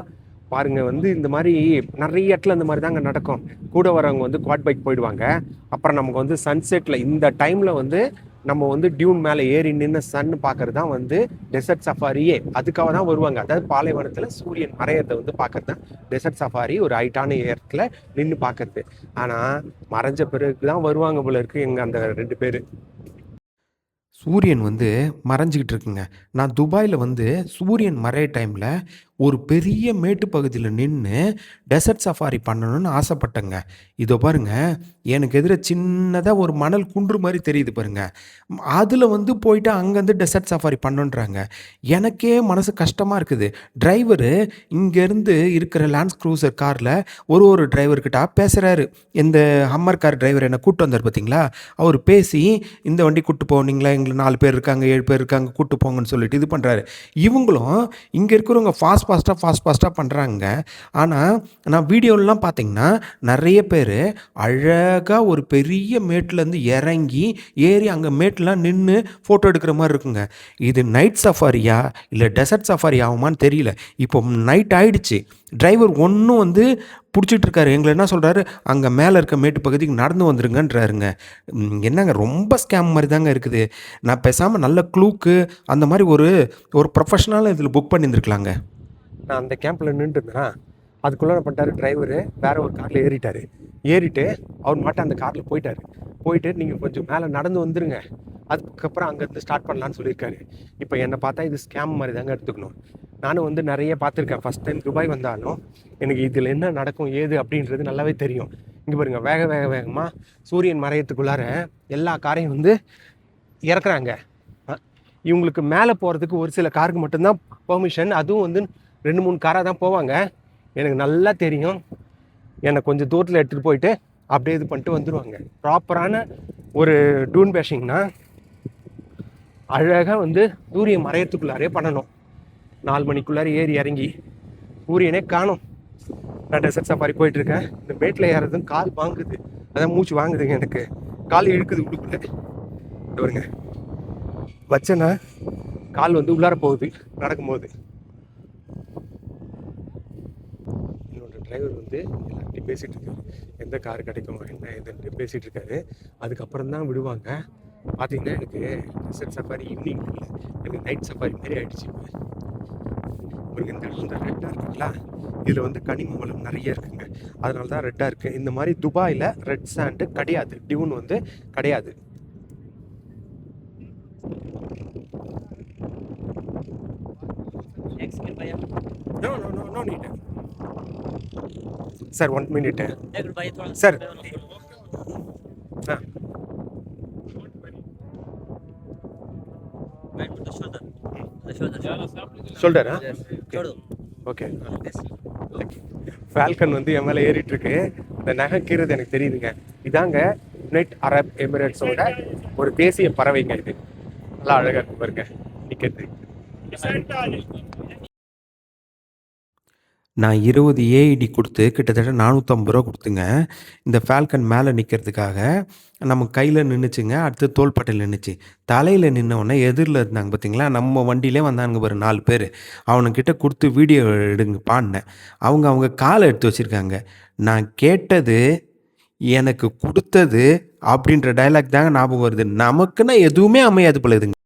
பாருங்கள், வந்து இந்த மாதிரி நிறைய இடத்துல இந்த மாதிரி தாங்க நடக்கும். கூட வரவங்க வந்து குவாட் பைக் போயிடுவாங்க. அப்புறம் நமக்கு வந்து சன்செட்டில் இந்த டைமில் வந்து நம்ம வந்து டியூன் மேலே ஏறி நின்று சன் பார்க்கறது தான் வந்து டெசர்ட் சஃபாரியே. அதுக்காக தான் வருவாங்க. அதாவது பாலைவனத்தில் சூரியன் மறையிறத வந்து பார்க்கறது தான் டெசர்ட் சஃபாரி. ஒரு ஹைட்டான இடத்துல நின்று பார்க்கறது. ஆனால் மறைஞ்ச பிறகு தான் வருவாங்க போல இருக்குது எங்கள் அந்த 2 பேர். சூரியன் வந்து மறைஞ்சிக்கிட்டு இருக்குங்க. நான் துபாயில் வந்து சூரியன் மறைய டைமில் ஒரு பெரிய மேட்டு பகுதியில் நின்று டெசர்ட் சஃபாரி பண்ணணும்னு ஆசைப்பட்டேங்க. இதோ பாருங்க, எனக்கு எதிர சின்னதாக ஒரு மணல் குன்று மாதிரி தெரியுது பாருங்க. அதில் வந்து போயிட்டு அங்கேருந்து டெசர்ட் சஃபாரி பண்ணுன்றாங்க. எனக்கே மனசு கஷ்டமாக இருக்குது. டிரைவரு இங்கேருந்து இருக்கிற லான்ஸ் க்ரூசர் காரில் ஒரு டிரைவர்கிட்ட பேசுகிறாரு. இந்த ஹம்மர் கார் டிரைவர் என்னை கூப்பிட்டு வந்தார் பார்த்தீங்களா, அவர் பேசி இந்த வண்டி கூப்பிட்டு போனீங்களா, எங்களுக்கு 4 பேர் இருக்காங்க 7 பேர் இருக்காங்க கூப்பிட்டு போங்கன்னு சொல்லிட்டு இது பண்ணுறாரு. இவங்களும் இங்கே இருக்கிறவங்க ஃபாஸ்ட்டாக பண்ணுறாங்க. ஆனால் நான் வீடியோலலாம் பார்த்தீங்கன்னா நிறைய பேர் அழகாக ஒரு பெரிய மேட்லேருந்து இறங்கி ஏறி அங்கே மேட்லாம் நின்று ஃபோட்டோ எடுக்கிற மாதிரி இருக்குங்க. இது நைட் சஃபாரியா இல்லை டெசர்ட் சஃபாரி ஆகுமான்னு தெரியல. இப்போ நைட் ஆயிடுச்சு. டிரைவர் ஒன்றும் வந்து பிடிச்சிட்டு இருக்காரு. எங்களை என்ன சொல்கிறாரு, அங்கே மேலே இருக்க மேட்டு பகுதிக்கு நடந்து வந்துருங்கன்றாருங்க. என்னங்க ரொம்ப ஸ்கேம் மாதிரி தாங்க இருக்குது. நான் பேசாமல் நல்ல க்ளூக்கு அந்த மாதிரி ஒரு ப்ரொஃபஷனலாக இதில் புக் பண்ணியிருந்துருக்கலாங்க. நான் அந்த கேம்பில் நின்றுருந்தேன். அதுக்குள்ளே என்ன பண்ணிட்டாரு, டிரைவரு வேறு ஒரு காரில் ஏறிட்டு அவர் மட்டும் அந்த காரில் போயிட்டு நீங்கள் கொஞ்சம் மேலே நடந்து வந்துடுங்க, அதுக்கப்புறம் அங்கேருந்து ஸ்டார்ட் பண்ணலான்னு சொல்லியிருக்காரு. இப்போ என்னை பார்த்தா இது ஸ்கேம் மாதிரி தாங்க எடுத்துக்கணும். நானும் வந்து நிறைய பார்த்துருக்கேன். ஃபஸ்ட் டைம் துபாய் வந்தாலும் எனக்கு இதில் என்ன நடக்கும் ஏது அப்படின்றது நல்லாவே தெரியும். இங்கே பாருங்கள், வேகமாக சூரியன் மறையத்துக்குள்ளார எல்லா காரையும் வந்து இறக்குறாங்க. இவங்களுக்கு மேலே போகிறதுக்கு ஒரு சில காருக்கு மட்டும்தான் பெர்மிஷன். அதுவும் வந்து 2-3 காராக தான் போவாங்க. எனக்கு நல்லா தெரியும். என்னை கொஞ்சம் தூரத்தில் எடுத்துகிட்டு போயிட்டு அப்படியே இது பண்ணிட்டு வந்துடுவாங்க. ப்ராப்பரான ஒரு டூன் பேஷிங்னா அழகாக வந்து சூரியன் மறையத்துக்குள்ளாரே பண்ணணும். 4 மணிக்குள்ளார ஏறி இறங்கி சூரியனே காணும். நான் டெசர்ட் சஃபாரி போயிட்டுருக்கேன். இந்த மேட்டில் ஏறதும் கால் வாங்குது, அதான் மூச்சு வாங்குதுங்க. எனக்கு கால் இழுக்குது உள்ளுக்குள்ளே. வருங்க வச்சேன்னா கால் வந்து உள்ளார போகுது நடக்கும்போது. என்னோட டிரைவர் வந்து எல்லார்ட்டையும் பேசிகிட்டு இருக்காரு, எந்த கார் கிடைக்கும் என்ன எதுன்ட்டு பேசிகிட்டு இருக்காரு. அதுக்கப்புறம் தான் விடுவாங்க. பார்த்தீங்கன்னா எனக்கு டெசர்ட் சஃபாரி ஈவினிங் இல்லை, எனக்கு நைட் சஃபாரி மாரி ஆகிடுச்சு. இப்போ இந்த இடம் வந்து ரெட்டாக இருக்குங்களா, இதில் வந்து கனிம வளம் நிறைய இருக்குங்க, அதனால தான் ரெட்டாக இருக்குது. இந்த மாதிரி துபாயில் ரெட் சாண்டு கிடையாது, டியூன் வந்து கிடையாது. No need. Sir, 1 minute. Sir. Shoulder, huh? Okay. Falcon வந்து என் மேலே ஏறிட்டு இருக்கு. இந்த நகை கீறது எனக்கு தெரியுதுங்க. இதாங்க யுனைட் அரப் எமிரேட்ஸோட ஒரு தேசிய பறவைங்க. இது நல்லா அழகாக இருக்கு பாருங்க நிற்கிறது. நான் 20 ஏஐடி கொடுத்து கிட்டத்தட்ட 450 ரூபா கொடுத்துங்க இந்த ஃபால்கன் மேலே நிற்கிறதுக்காக. நம்ம கையில் நின்றுச்சுங்க, அடுத்து தோள்பட்டையில் நின்றுச்சு. தலையில் நின்னவுடனே எதிரில் இருந்தாங்க பார்த்தீங்களா, நம்ம வண்டியிலே வந்தானுங்க பாரு 4 பேர். அவனுக்கிட்ட கொடுத்து வீடியோ எடுங்க பாடினேன். அவங்க காலை எடுத்து வச்சுருக்காங்க. நான் கேட்டது எனக்கு கொடுத்தது அப்படின்ற டைலாக் தாங்க ஞாபகம் வருது. நமக்குன்னா எதுவுமே அமையாது போல இதுங்க.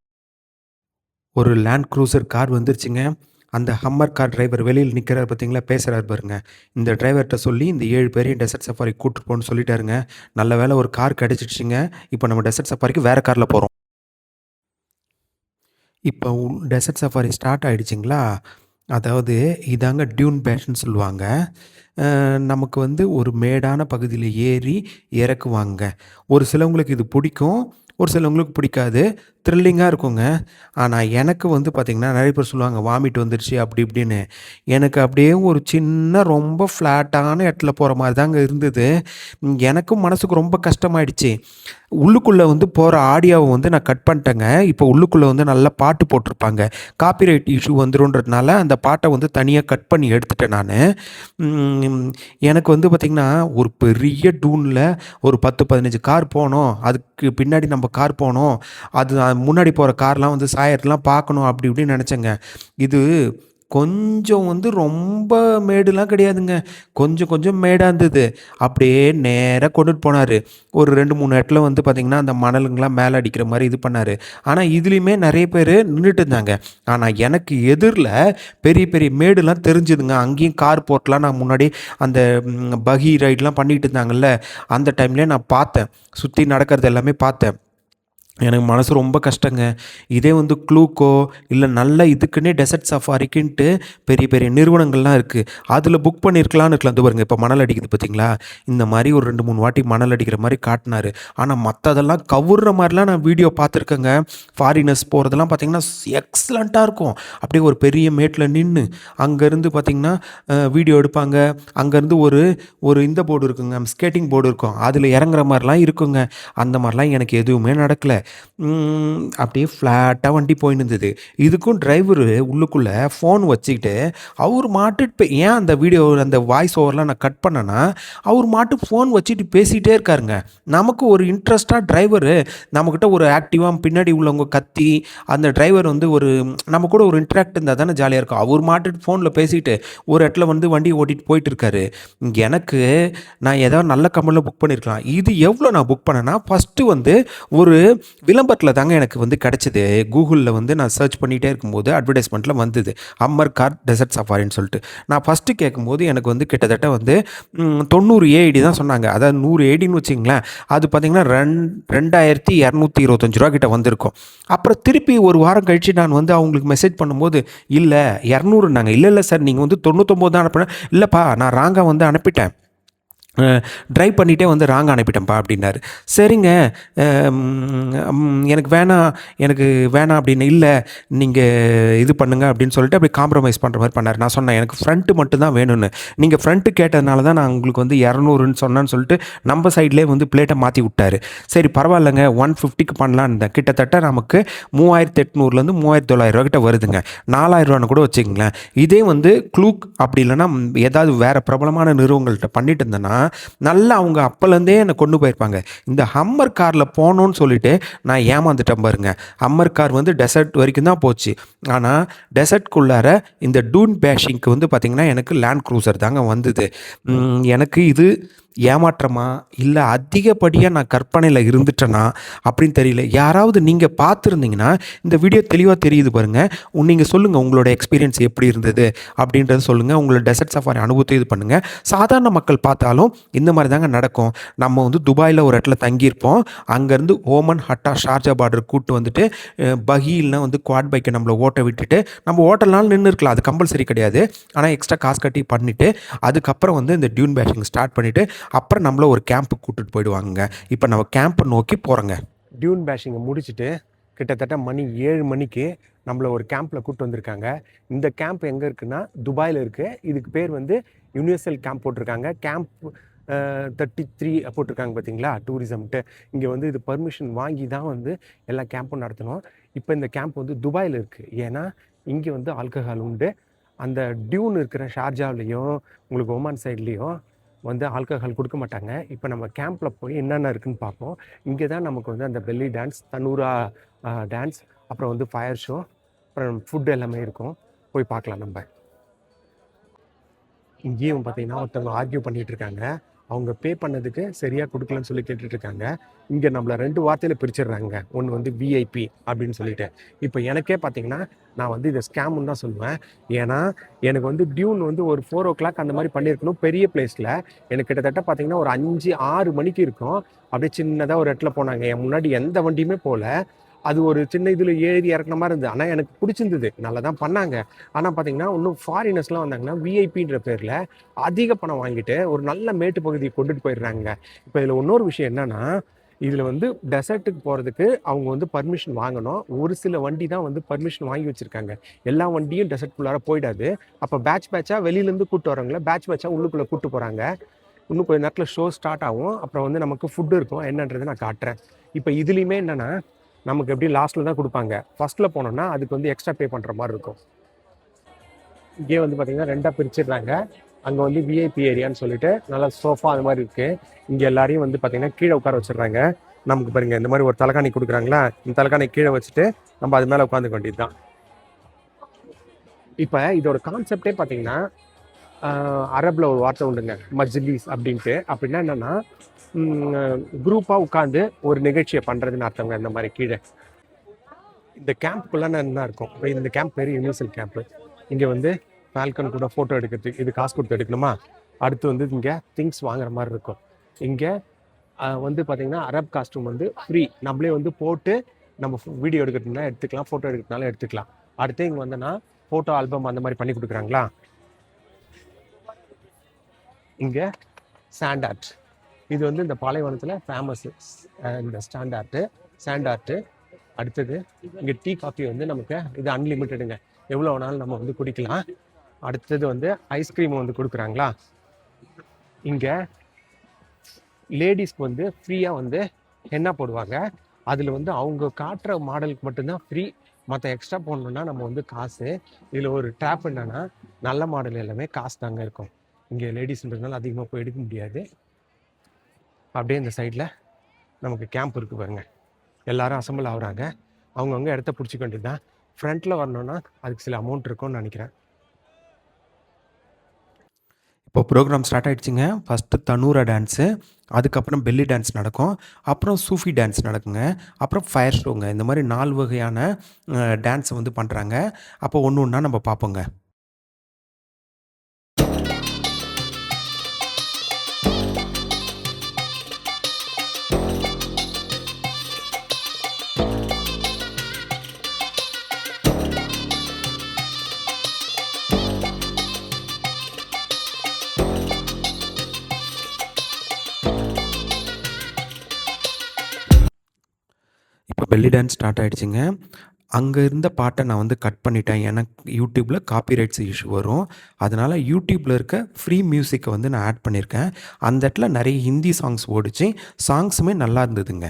ஒரு லேண்ட் க்ரூசர் கார் வந்துருச்சுங்க. அந்த ஹம்மர் கார் டிரைவர் வெளியில் நிற்கிறார் பார்த்தீங்களா, பேசுகிறார் பாருங்க. இந்த டிரைவர்கிட்ட சொல்லி இந்த 7 பேரையும் டெசர்ட் சஃபாரி கூப்பிட்டு போகணும்னு சொல்லிட்டாருங்க. நல்ல வேலை ஒரு கார் கிடச்சிடுச்சிங்க. இப்போ நம்ம டெசர்ட் சஃபாரிக்கு வேறு காரில் போகிறோம். இப்போ டெசர்ட் சஃபாரி ஸ்டார்ட் ஆகிடுச்சிங்களா. அதாவது இதாங்க டியூன் பேஷன்னு சொல்லுவாங்க. நமக்கு வந்து ஒரு மேடான பகுதியில் ஏறி இறக்குவாங்க. ஒரு சிலவங்களுக்கு இது பிடிக்கும், ஒரு சிலவங்களுக்கு பிடிக்காது. த்ரில்லிங்காக இருக்குங்க. ஆனால் எனக்கு வந்து பார்த்திங்கன்னா நிறைய பேர் சொல்லுவாங்க வாமிட் வந்துடுச்சு அப்படி இப்படின்னு. எனக்கு அப்படியே ஒரு சின்ன ரொம்ப ஃப்ளாட்டான இடத்துல போகிற மாதிரி தாங்க இருந்தது. எனக்கும் மனசுக்கு ரொம்ப கஷ்டமாயிடுச்சு. உள்ளுக்குள்ளே வந்து போகிற ஆடியோவை வந்து நான் கட் பண்ணிட்டேங்க. இப்போ உள்ளுக்குள்ளே வந்து நல்லா பாட்டு போட்டிருப்பாங்க. காப்பிரைட் இஷ்யூ வந்துருன்றதுனால அந்த பாட்டை வந்து தனியாக கட் பண்ணி எடுத்துட்டேன் நான். எனக்கு வந்து பார்த்திங்கன்னா ஒரு பெரிய டூனில் ஒரு 10-15 கார் போனோம், அதுக்கு பின்னாடி நம்ம கார் போனோம், அது முன்னாடி போகிற கார்லாம் வந்து சாயர்லாம் பார்க்கணும் அப்படி இப்படின்னு நினச்சேங்க. இது கொஞ்சம் வந்து ரொம்ப மேடுலாம் கிடையாதுங்க, கொஞ்சம் மேடாக இருந்தது. அப்படியே நேராக கொண்டுட்டு போனார். ஒரு 2-3 இடத்துல வந்து பார்த்திங்கன்னா அந்த மணலுங்களாம் மேலே அடிக்கிற மாதிரி இது பண்ணார். ஆனால் இதுலேயுமே நிறைய பேர் நின்றுட்டு இருந்தாங்க. ஆனால் எனக்கு எதிரில் பெரிய பெரிய மேடுலாம் தெரிஞ்சுதுங்க. அங்கேயும் கார் போர்ட்லாம் நான் முன்னாடி அந்த பகி ரைட்லாம் பண்ணிகிட்டு இருந்தாங்கல்ல, அந்த டைம்லேயே நான் பார்த்தேன், சுற்றி நடக்கிறது எல்லாமே பார்த்தேன். எனக்கு மனசு ரொம்ப கஷ்டங்க. இதே வந்து க்ளூக்கோ, இல்ல நல்ல இதுக்குன்னே டெசர்ட் சஃபாரிக்குன்ட்டு பெரிய பெரிய நிறுவனங்கள்லாம் இருக்குது. அதில் புக் பண்ணியிருக்கலான்னு இருக்கலாம். இதோ பாருங்க இப்போ மணல் அடிக்குது பார்த்தீங்களா? இந்த மாதிரி ஒரு 2, 3 வாட்டி மணல் அடிக்கிற மாதிரி காட்டினாரு. ஆனால் மற்றதெல்லாம் கவுர்ற மாதிரிலாம் நான் வீடியோ பார்த்துருக்கேங்க. ஃபாரினர்ஸ் போகிறதெல்லாம் பார்த்தீங்கன்னா எக்ஸலண்ட்டாக இருக்கும். அப்படியே ஒரு பெரிய மேட்டில் நின்று அங்கேருந்து பார்த்தீங்கன்னா வீடியோ எடுப்பாங்க. அங்கேருந்து ஒரு ஒரு இந்த போர்டு இருக்குங்க, ஸ்கேட்டிங் போர்டு இருக்கும். அதில் இறங்குற மாதிரிலாம் இருக்குங்க. அந்த மாதிரிலாம் எனக்கு எதுவுமே நடக்கல. அப்படியே ஃப்ளாட்டாக வண்டி போயின்னு இருந்தது. இதுக்கும் டிரைவரு உள்ளுக்குள்ளே ஃபோன் வச்சுக்கிட்டு அவர் மாட்டுட்டு ஏன் அந்த வீடியோ அந்த வாய்ஸ் ஓவர்லாம் நான் கட் பண்ணேன்னா, அவர் மாட்டுக்கு ஃபோன் வச்சுட்டு பேசிகிட்டே இருக்காருங்க. நமக்கு ஒரு இன்ட்ரெஸ்ட்டாக டிரைவரு நம்மக்கிட்ட ஒரு ஆக்டிவாக பின்னாடி உள்ளவங்க கத்தி, அந்த டிரைவர் வந்து ஒரு நம்ம கூட ஒரு இன்ட்ராக்ட் இருந்தால் தானே ஜாலியாக இருக்கும். அவர் மாட்டுட்டு ஃபோனில் பேசிட்டு ஒரு இடத்துல வந்து வண்டி ஓட்டிகிட்டு போயிட்டு இருக்காரு. எனக்கு நான் ஏதாவது நல்ல கம்பெனியில் புக் பண்ணியிருக்கலாம். இது எவ்வளோ நான் புக் பண்ணேன்னா, ஃபஸ்ட்டு வந்து ஒரு விளம்பரத்தில் தாங்க எனக்கு வந்து கிடச்சிது. கூகுளில் வந்து நான் சர்ச் பண்ணிகிட்டே இருக்கும்போது அட்வர்டைஸ்மெண்ட்டில் வந்தது. ஹம்மர் கார் டெசர்ட் சஃபாரின்னு சொல்லிட்டு. நான் ஃபஸ்ட்டு கேட்கும்போது எனக்கு வந்து கிட்டத்தட்ட வந்து 90 ஏஐடி தான் சொன்னாங்க. அதாவது 100 ஏடின்னு வச்சிங்களேன். அது பார்த்திங்கன்னா 2225 ரூபா கிட்ட வந்திருக்கும். அப்புறம் திருப்பி ஒரு வாரம் கழித்து நான் வந்து அவங்களுக்கு மெசேஜ் பண்ணும்போது, இல்லை 200ன்னாங்க. இல்லை சார், நீங்கள் வந்து 99 தான் அனுப்பினேன். இல்லைப்பா, நான் ராங்காக வந்து அனுப்பிட்டேன், ட்ரைவ் பண்ணிகிட்டே வந்து ராங் அனுப்பிட்டேன்ப்பா அப்படின்னாரு. சரிங்க, எனக்கு வேணாம் அப்படின்னு. இல்லை நீங்கள் இது பண்ணுங்கள் அப்படின்னு சொல்லிட்டு அப்படி காம்ப்ரமைஸ் பண்ணுற மாதிரி பண்ணார். நான் சொன்னேன் எனக்கு ஃப்ரண்ட்டு மட்டும் தான் வேணும்னு. நீங்கள் ஃப்ரண்ட்டு கேட்டதுனால தான் நான் உங்களுக்கு வந்து 200ன்னு சொன்னேன்னு சொல்லிட்டு நம்ம சைட்லேயே வந்து பிளேட்டை மாற்றி விட்டார். சரி பரவாயில்லைங்க, 150க்கு பண்ணலான்னு இருந்தேன். கிட்டத்தட்ட நமக்கு 3800லேருந்து 3900 கிட்ட வருதுங்க. 4000 கூட வச்சுக்கங்களேன். இதே வந்து க்ளூக் அப்படி இல்லைன்னா ஏதாவது வேறு பிரபலமான நிறுவனங்கள்கிட்ட பண்ணிட்டு இருந்தேன்னா நல்லா அவங்க அப்போலேருந்தே என்னை கொண்டு போயிருப்பாங்க. இந்த ஹம்மர் காரில் போகணுன்னு சொல்லிட்டு நான் ஏமாந்துட்டேன் பாருங்க. ஹம்மர் கார் வந்து டெசர்ட் வரைக்கும் தான் போச்சு. ஆனால் டெசர்ட்குள்ளார இந்த டூன் பேஷிங்க்கு வந்து பார்த்திங்கன்னா எனக்கு லேண்ட் க்ரூசர் தாங்க வந்தது. எனக்கு இது ஏமாற்றமா இல்லை அதிகப்படியாக நான் கற்பனையில் இருந்துட்டேனா அப்படின்னு தெரியல. யாராவது நீங்கள் பார்த்துருந்தீங்கன்னா இந்த வீடியோ தெளிவாக தெரியுது பாருங்கள். நீங்கள் சொல்லுங்கள் உங்களோட எக்ஸ்பீரியன்ஸ் எப்படி இருந்தது அப்படின்றத சொல்லுங்கள். உங்களோட டெசர்ட் சஃபாரி அனுபவத்தை இது பண்ணுங்கள். சாதாரண மக்கள் பார்த்தாலும் இந்த மாதிரி தாங்க நடக்கும். நம்ம வந்து துபாயில் ஒரு இடத்துல தங்கியிருப்போம். அங்கேருந்து ஓமன், ஹட்டா, ஷார்ஜா பார்டர் கூப்பிட்டு வந்துட்டு பஹீல்னா வந்து குவாட் பைக்கை நம்மளை ஓட்ட விட்டுட்டு நம்ம ஓட்டலாம் நின்று இருக்கலாம். அது கம்பல்சரி கிடையாது. ஆனால் எக்ஸ்ட்ரா காசு கட்டி பண்ணிவிட்டு அதுக்கப்புறம் வந்து இந்த டியூன் பேஷிங் ஸ்டார்ட் பண்ணிவிட்டு அப்புறம் நம்மள ஒரு கேம்புக்கு கூட்டிட்டு போயிடுவாங்க. இப்போ நம்ம கேம்பை நோக்கி போகிறோங்க. டியூன் பேஷிங்கை முடிச்சுட்டு கிட்டத்தட்ட மணி 7 மணிக்கு நம்மளை ஒரு கேம்பில் கூப்பிட்டு வந்திருக்காங்க. இந்த கேம்ப் எங்கே இருக்குன்னா துபாயில் இருக்குது. இதுக்கு பேர் வந்து யூனிவர்சல் கேம்ப் போட்டிருக்காங்க. கேம்ப் 33 போட்டிருக்காங்க பார்த்தீங்களா, டூரிசம்ட்டு. இங்கே வந்து இது பர்மிஷன் வாங்கி தான் வந்து எல்லா கேம்பும் நடத்தணும். இப்போ இந்த கேம்ப் வந்து துபாயில் இருக்குது. ஏன்னா இங்கே வந்து ஆல்கஹால் உண்டு. அந்த டியூன் இருக்கிற ஷார்ஜாவிலையும் உங்களுக்கு ஒமான் சைட்லேயும் வந்து ஆல்கஹால் கொடுக்க மாட்டாங்க. இப்போ நம்ம கேம்பில் போய் என்னென்ன இருக்குதுன்னு பார்ப்போம். இங்கே தான் நமக்கு வந்து அந்த பெல்லி டான்ஸ், தனூரா டான்ஸ், அப்புறம் வந்து ஃபயர் ஷோ, அப்புறம் ஃபுட் எல்லாமே இருக்கும். போய் பார்க்கலாம் நம்ம. இங்கேயும் பார்த்தீங்கன்னா ஒருத்தவங்க ஆர்கியூ பண்ணிகிட்டு இருக்காங்க. அவங்க பே பண்ணதுக்கு சரியாக கொடுக்கலன்னு சொல்லி கேட்டுட்ருக்காங்க. இங்கே நம்மளை 2 வார்த்தையில் பிரிச்சிடுறாங்க. ஒன்று வந்து விஐபி அப்படின்னு சொல்லிட்டு. இப்போ எனக்கே பார்த்தீங்கன்னா நான் வந்து இதை ஸ்கேம்னு தான் சொல்லுவேன். ஏன்னா எனக்கு வந்து டியூன் வந்து ஒரு 4 o'clock அந்த மாதிரி பண்ணியிருக்கணும் பெரிய பிளேஸில். எனக்கு கிட்டத்தட்ட பார்த்தீங்கன்னா ஒரு 5-6 மணிக்கு இருக்கும். அப்படியே சின்னதாக ஒரு இடத்துல போனாங்க. என் முன்னாடி எந்த வண்டியுமே போகல. அது ஒரு சின்ன இதில் ஏறி இறக்குன மாதிரி இருந்தது. ஆனால் எனக்கு பிடிச்சிருந்தது, நல்லா தான் பண்ணாங்க. ஆனால் பார்த்தீங்கன்னா இன்னும் ஃபாரினர்ஸ்லாம் வந்தாங்கன்னா விஐபின்ற பேரில் அதிக பணம் வாங்கிட்டு ஒரு நல்ல மேட்டு பகுதியை கொண்டுட்டு போயிடுறாங்க. இப்போ இதில் இன்னொரு விஷயம் என்னென்னா, இதில் வந்து டெசர்ட்டுக்கு போகிறதுக்கு அவங்க வந்து பர்மிஷன் வாங்கணும். ஒரு சில வண்டி தான் வந்து பர்மிஷன் வாங்கி வச்சுருக்காங்க. எல்லா வண்டியும் டெசர்ட்குள்ளார போயிடாது. அப்போ பேட்சாக வெளியிலேருந்து கூப்பிட்டு வரவங்கள பேட்சாக உள்ளுக்குள்ளே கூப்பிட்டு போகிறாங்க. இன்னும் கொஞ்சம் நேரத்தில் ஷோ ஸ்டார்ட் ஆகும். அப்புறம் வந்து நமக்கு ஃபுட்டு இருக்கும். என்னன்றதை நான் காட்டுறேன். இப்போ இதுலேயுமே என்னென்னா நமக்கு எப்படி லாஸ்ட்டில் தான் கொடுப்பாங்க. ஃபஸ்ட்டில் போனோம்னா அதுக்கு வந்து எக்ஸ்ட்ரா பே பண்ணுற மாதிரி இருக்கும். இங்கே வந்து பார்த்திங்கன்னா 2ஆக பிரிச்சிடுறாங்க. அங்கே வந்து விஐபி ஏரியான்னு சொல்லிட்டு நல்லா சோஃபா அது மாதிரி இருக்குது. இங்கே எல்லாரையும் வந்து பார்த்திங்கன்னா கீழே உட்கார வச்சிடுறாங்க. நமக்கு பாருங்கள் இந்த மாதிரி ஒரு தலைகாணி கொடுக்குறாங்களா, இந்த தலைகாணி கீழே வச்சுட்டு நம்ம அது மேலே உட்காந்துக்க வேண்டியது தான். இப்போ இதோட கான்செப்டே பார்த்திங்கன்னா அரபில் ஒரு வார்த்தை உண்டுங்க, மஜ்லிஸ் அப்படின்ட்டு. அப்படின்னா என்னென்னா குரூப்பாக உட்காந்து ஒரு நிகழ்ச்சியை பண்ணுறதுன்னு அர்த்தங்க. இந்த மாதிரி கீழே இந்த கேம்ப்புக்குள்ளே என்ன இருக்கும். இப்போ இந்த கேம்ப் பேர் யூனிவர்சல் கேம்ப்பு. இங்கே வந்து ஃபால்கன் கூட ஃபோட்டோ எடுக்கிறதுக்கு இது காசு கொடுத்து எடுக்கணுமா. அடுத்து வந்து இங்கே திங்ஸ் வாங்குற மாதிரி இருக்கும். இங்கே வந்து பார்த்திங்கன்னா அரப் காஸ்ட்யூம் வந்து ஃப்ரீ. நம்மளே வந்து போட்டு நம்ம வீடியோ எடுக்கிறதுனா எடுத்துக்கலாம், ஃபோட்டோ எடுக்கிறதுனால எடுத்துக்கலாம். அடுத்து இங்கே வந்தோன்னா ஃபோட்டோ ஆல்பம் அந்த மாதிரி பண்ணி கொடுக்குறாங்களா. இங்கே சாண்ட் ஆர்ட், இது வந்து இந்த பாலைவனத்தில் ஃபேமஸ்ஸு. இந்த சாண்ட் ஆர்ட்டு. அடுத்தது இங்கே டீ காஃபி வந்து நமக்கு இது அன்லிமிட்டடுங்க, எவ்வளோ வேணாலும் நம்ம வந்து குடிக்கலாம். அடுத்தது வந்து ஐஸ்கிரீம் வந்து கொடுக்குறாங்களா. இங்கே லேடிஸ்க்கு வந்து ஃப்ரீயாக வந்து என்ன போடுவாங்க, அதில் வந்து அவங்க காட்டுற மாடலுக்கு மட்டும்தான் ஃப்ரீ. மற்ற எக்ஸ்ட்ரா போடணுன்னா நம்ம வந்து காசு. இதில் ஒரு ட்ராப் என்னன்னா, நல்ல மாடல் எல்லாமே காசு தாங்க இருக்கும். இங்கே லேடிஸ்ன்றதுனால அதிகமாக போய் எடுக்க முடியாது. அப்படியே இந்த சைடில் நமக்கு கேம்ப் இருக்குது பாருங்க, எல்லாரும் அசம்பிள் ஆகுறாங்க. அவங்கவுங்க இடத்த பிடிச்சிக்க வேண்டியது தான். ஃப்ரண்ட்டில் வரணுன்னா அதுக்கு சில அமௌண்ட் இருக்கும்னு நினைக்கிறேன். இப்போ ப்ரோக்ராம் ஸ்டார்ட் ஆகிடுச்சிங்க. ஃபஸ்ட்டு தனூரா டான்ஸு, அதுக்கப்புறம் பெல்லி டான்ஸ் நடக்கும், அப்புறம் சூஃபி டான்ஸ் நடக்குங்க, அப்புறம் ஃபயர் ஷோங்க. இந்த மாதிரி 4 வகையான டான்ஸை வந்து பண்ணுறாங்க. அப்போ ஒன்று ஒன்றா நம்ம பார்ப்போங்க. இப்போ பெல்லி டான்ஸ் ஸ்டார்ட் ஆகிடுச்சிங்க. அங்கே இருந்த பாட்டை நான் வந்து கட் பண்ணிட்டேன். எனக்கு யூடியூப்பில் காப்பிரைட்ஸ் இஷ்யூ வரும். அதனால் யூடியூப்பில் இருக்க ஃப்ரீ மியூசிக்கை வந்து நான் ஆட் பண்ணியிருக்கேன். அந்த இடத்துல நிறைய ஹிந்தி சாங்ஸ் ஓடிச்சு. சாங்ஸுமே நல்லா இருந்ததுங்க.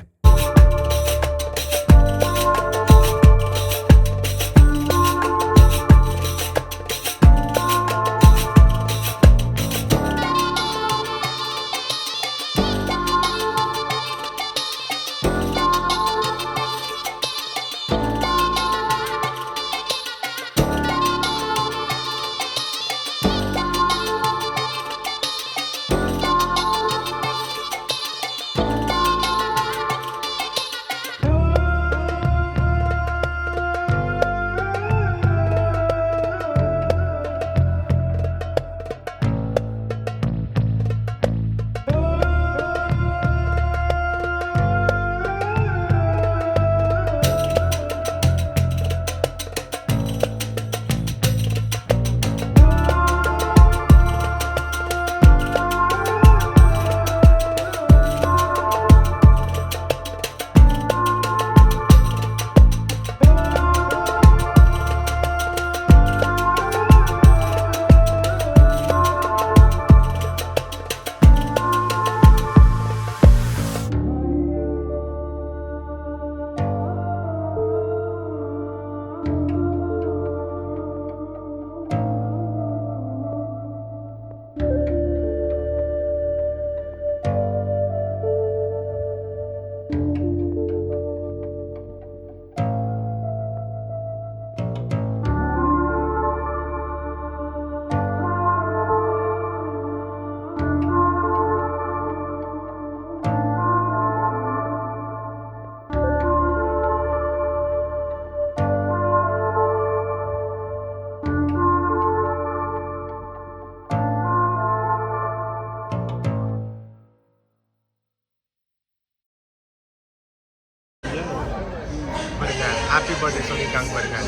பாருங்க, ஹாப்பி பர்த்டே சொல்லியிருக்காங்க பாருங்க.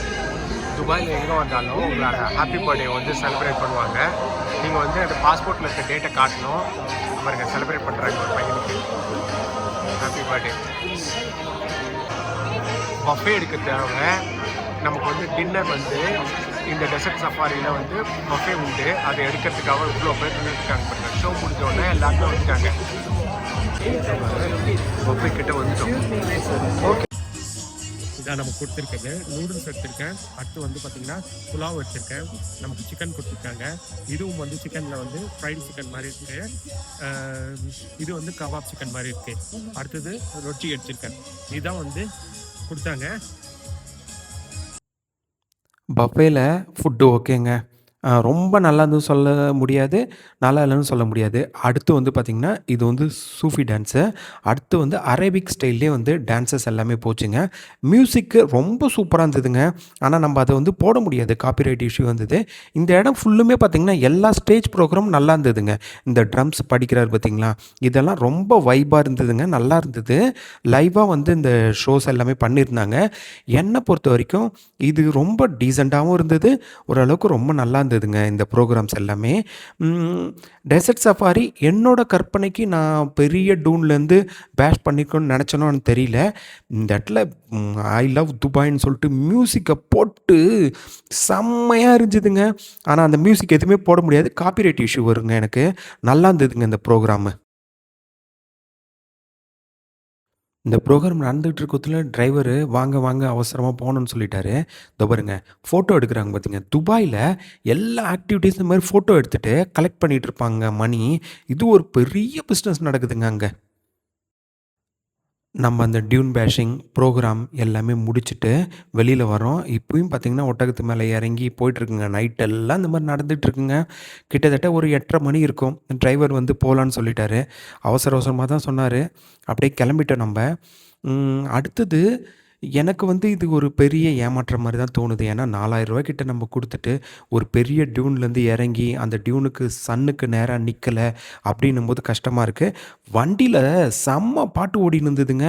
துபாயில் எங்கே வந்தாலும் உங்களால் ஹாப்பி பர்த்டே வந்து செலிப்ரேட் பண்ணுவாங்க. நீங்கள் வந்து அந்த பாஸ்போர்ட்டில் இருக்க டேட்டை காட்டணும். பாருங்க, செலிப்ரேட் பண்ணுறாங்க ஒரு பையனுக்கு ஹாப்பி பர்த்டே. பஃபே எடுக்கிறதுக்காக நமக்கு வந்து டின்னர் வந்து இந்த டெசர்ட் சஃபாரியில் வந்து பஃபே உண்டு. அதை எடுக்கிறதுக்காக இவ்வளோ பேர் நின்றுட்டுருக்காங்க பாருங்க. ஷோ முடிஞ்சோடனே எல்லாருமே வந்துட்டாங்க. பஃபே கிட்ட வந்துட்டோம். ஓகே, இதான் நம்ம கொடுத்துருக்குது. நூடுல்ஸ் எடுத்திருக்கேன். அடுத்து வந்து பார்த்தீங்கன்னா புலாவ் வச்சுருக்கேன். நமக்கு சிக்கன் கொடுத்துருக்காங்க. இதுவும் வந்து சிக்கனில் வந்து ஃப்ரைடு சிக்கன் மாதிரி இருக்குது. இது வந்து கபாப் சிக்கன் மாதிரி இருக்குது. அடுத்தது ரொட்டி எடுத்திருக்கேன். இதுதான் வந்து கொடுத்தாங்க. பஃபேல ஃபுட்டு ஓகேங்க. ரொம்ப நல்லா இருந்ததுன்னு சொல்ல முடியாது, நல்லா இல்லன்னு சொல்ல முடியாது. அடுத்து வந்து பார்த்திங்கன்னா, இது வந்து சூஃபி டான்ஸு. அடுத்து வந்து அரேபிக் ஸ்டைல்லேயே வந்து டான்ஸஸ் எல்லாமே போச்சுங்க. மியூசிக்கு ரொம்ப சூப்பரா இருந்ததுங்க. ஆனா நம்ம அத வந்து போட முடியாது. காப்பிரைட் இஷ்யூ வந்தது. இந்த இடம் ஃபுல்லுமே பார்த்திங்கன்னா, எல்லா ஸ்டேஜ் ப்ரோகிராமும் நல்லா இருந்ததுங்க. இந்த ட்ரம்ஸ் படிக்கிறாரு பார்த்தீங்களா? இதெல்லாம் ரொம்ப வைபா இருந்ததுங்க. நல்லா இருந்தது. லைவா வந்து இந்த ஷோஸ் எல்லாமே பண்ணியிருந்தாங்க. என்ன பொறுத்தவரைக்கும் இது ரொம்ப டீசென்ட்டாவும் இருந்தது. ஓரளவுக்கு ரொம்ப நல்லா இருந்ததுங்க இந்த ப்ரோகிராம்ஸ் எல்லாமே. டெசர்ட் சஃபாரி என்னோட கற்பனைக்கு நான் பெரிய டூன்லேருந்து பேஷ் பண்ணிக்கணும்னு நெனச்சேனோன்னு தெரியல. இந்த இடத்துல ஐ லவ் துபாய்ன்னு சொல்லிட்டு மியூசிக்க போட்டு செம்மையா இருந்ததுங்க. ஆனா அந்த மியூசிக் எதுவுமே போட முடியாது. காப்பிரைட் இஷ்யூ வருங்க எனக்கு. நல்லா இருந்ததுங்க இந்த ப்ரோகிராமு. இந்த ப்ரோகிராம் நடந்துகிட்டு இருக்கத்துல டிரைவரு வாங்க, வாங்க அவசரமா போணும்னு சொல்லிட்டாரு. இதோ பாருங்க ஃபோட்டோ எடுக்குறாங்க பாத்தீங்க. துபாய்ல எல்லா ஆக்டிவிட்டீஸ் இந்த மாரி ஃபோட்டோ எடுத்துட்டு கலெக்ட் பண்ணிட்டு இருப்பாங்க மணி. இது ஒரு பெரிய பிசினஸ் நடக்குதுங்க அங்க. நம்ம அந்த டியூன் பேஷிங் ப்ரோகிராம் எல்லாமே முடிச்சுட்டு வெளியில வரோம். இப்பயும் பார்த்தீங்கன்னா, ஒட்டகத்து மேல இறங்கி போயிட்டுருக்குங்க. நைட் எல்லாம் இந்த மாரி நடந்துட்டுருக்குங்க. கிட்டத்தட்ட ஒரு 8:30 மணி இருக்கும். டிரைவர் வந்து போலான்னு சொல்லிட்டாரு. அவசர அவசரமா தான் சொன்னாரு. அப்படியே கிளம்பிட்டோம் நம்ப. அடுத்தது எனக்கு வந்து இது ஒரு பெரிய ஏமாற்றம் மாரி தான் தோணுது. ஏன்னா ரூ. 4000 கிட்ட நம்ம குடுத்துட்டு, ஒரு பெரிய டியூன்லேருந்து இறங்கி, அந்த டியூனுக்கு சன்னுக்கு நேரா நிக்கல அப்படின்னும்போது கஷ்டமா இருக்கு. வண்டியில செம்ம பாட்டு ஓடின்னு இருந்ததுங்க.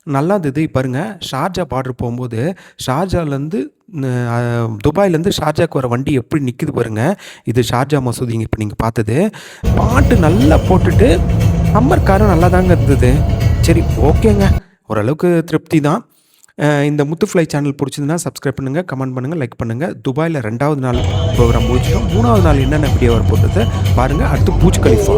நல்லா இருந்தது. பாருங்க ஷார்ஜா பார்டர் போம்போது, ஷார்ஜாலேருந்து துபாய்லேருந்து ஷார்ஜாக்கு வர வண்டி எப்படி நிக்குது பாருங்க. இது ஷார்ஜா மசூதிங்க இப்ப நீங்க பார்த்தது. பாட்டு நல்லா போட்டுட்டு, ஹம்மர் காரும் நல்லா தாங்க இருந்தது. சரி ஓகேங்க. ஓரளவுக்கு திருப்தி தான். இந்த முத்துஃப்ளை சேனல் பிடிச்சதுன்னா சப்ஸ்கிரைப் பண்ணுங்கள், கமெண்ட் பண்ணுங்கள், லைக் பண்ணுங்கள். துபாயில் 2வது நாள் ப்ரோக்ராம் முடிச்சிட்டோம். 3வது நாள் என்னென்ன வீடியோ வரப்போகுது பாருங்கள். அடுத்து பூஜ் கலிஃபா.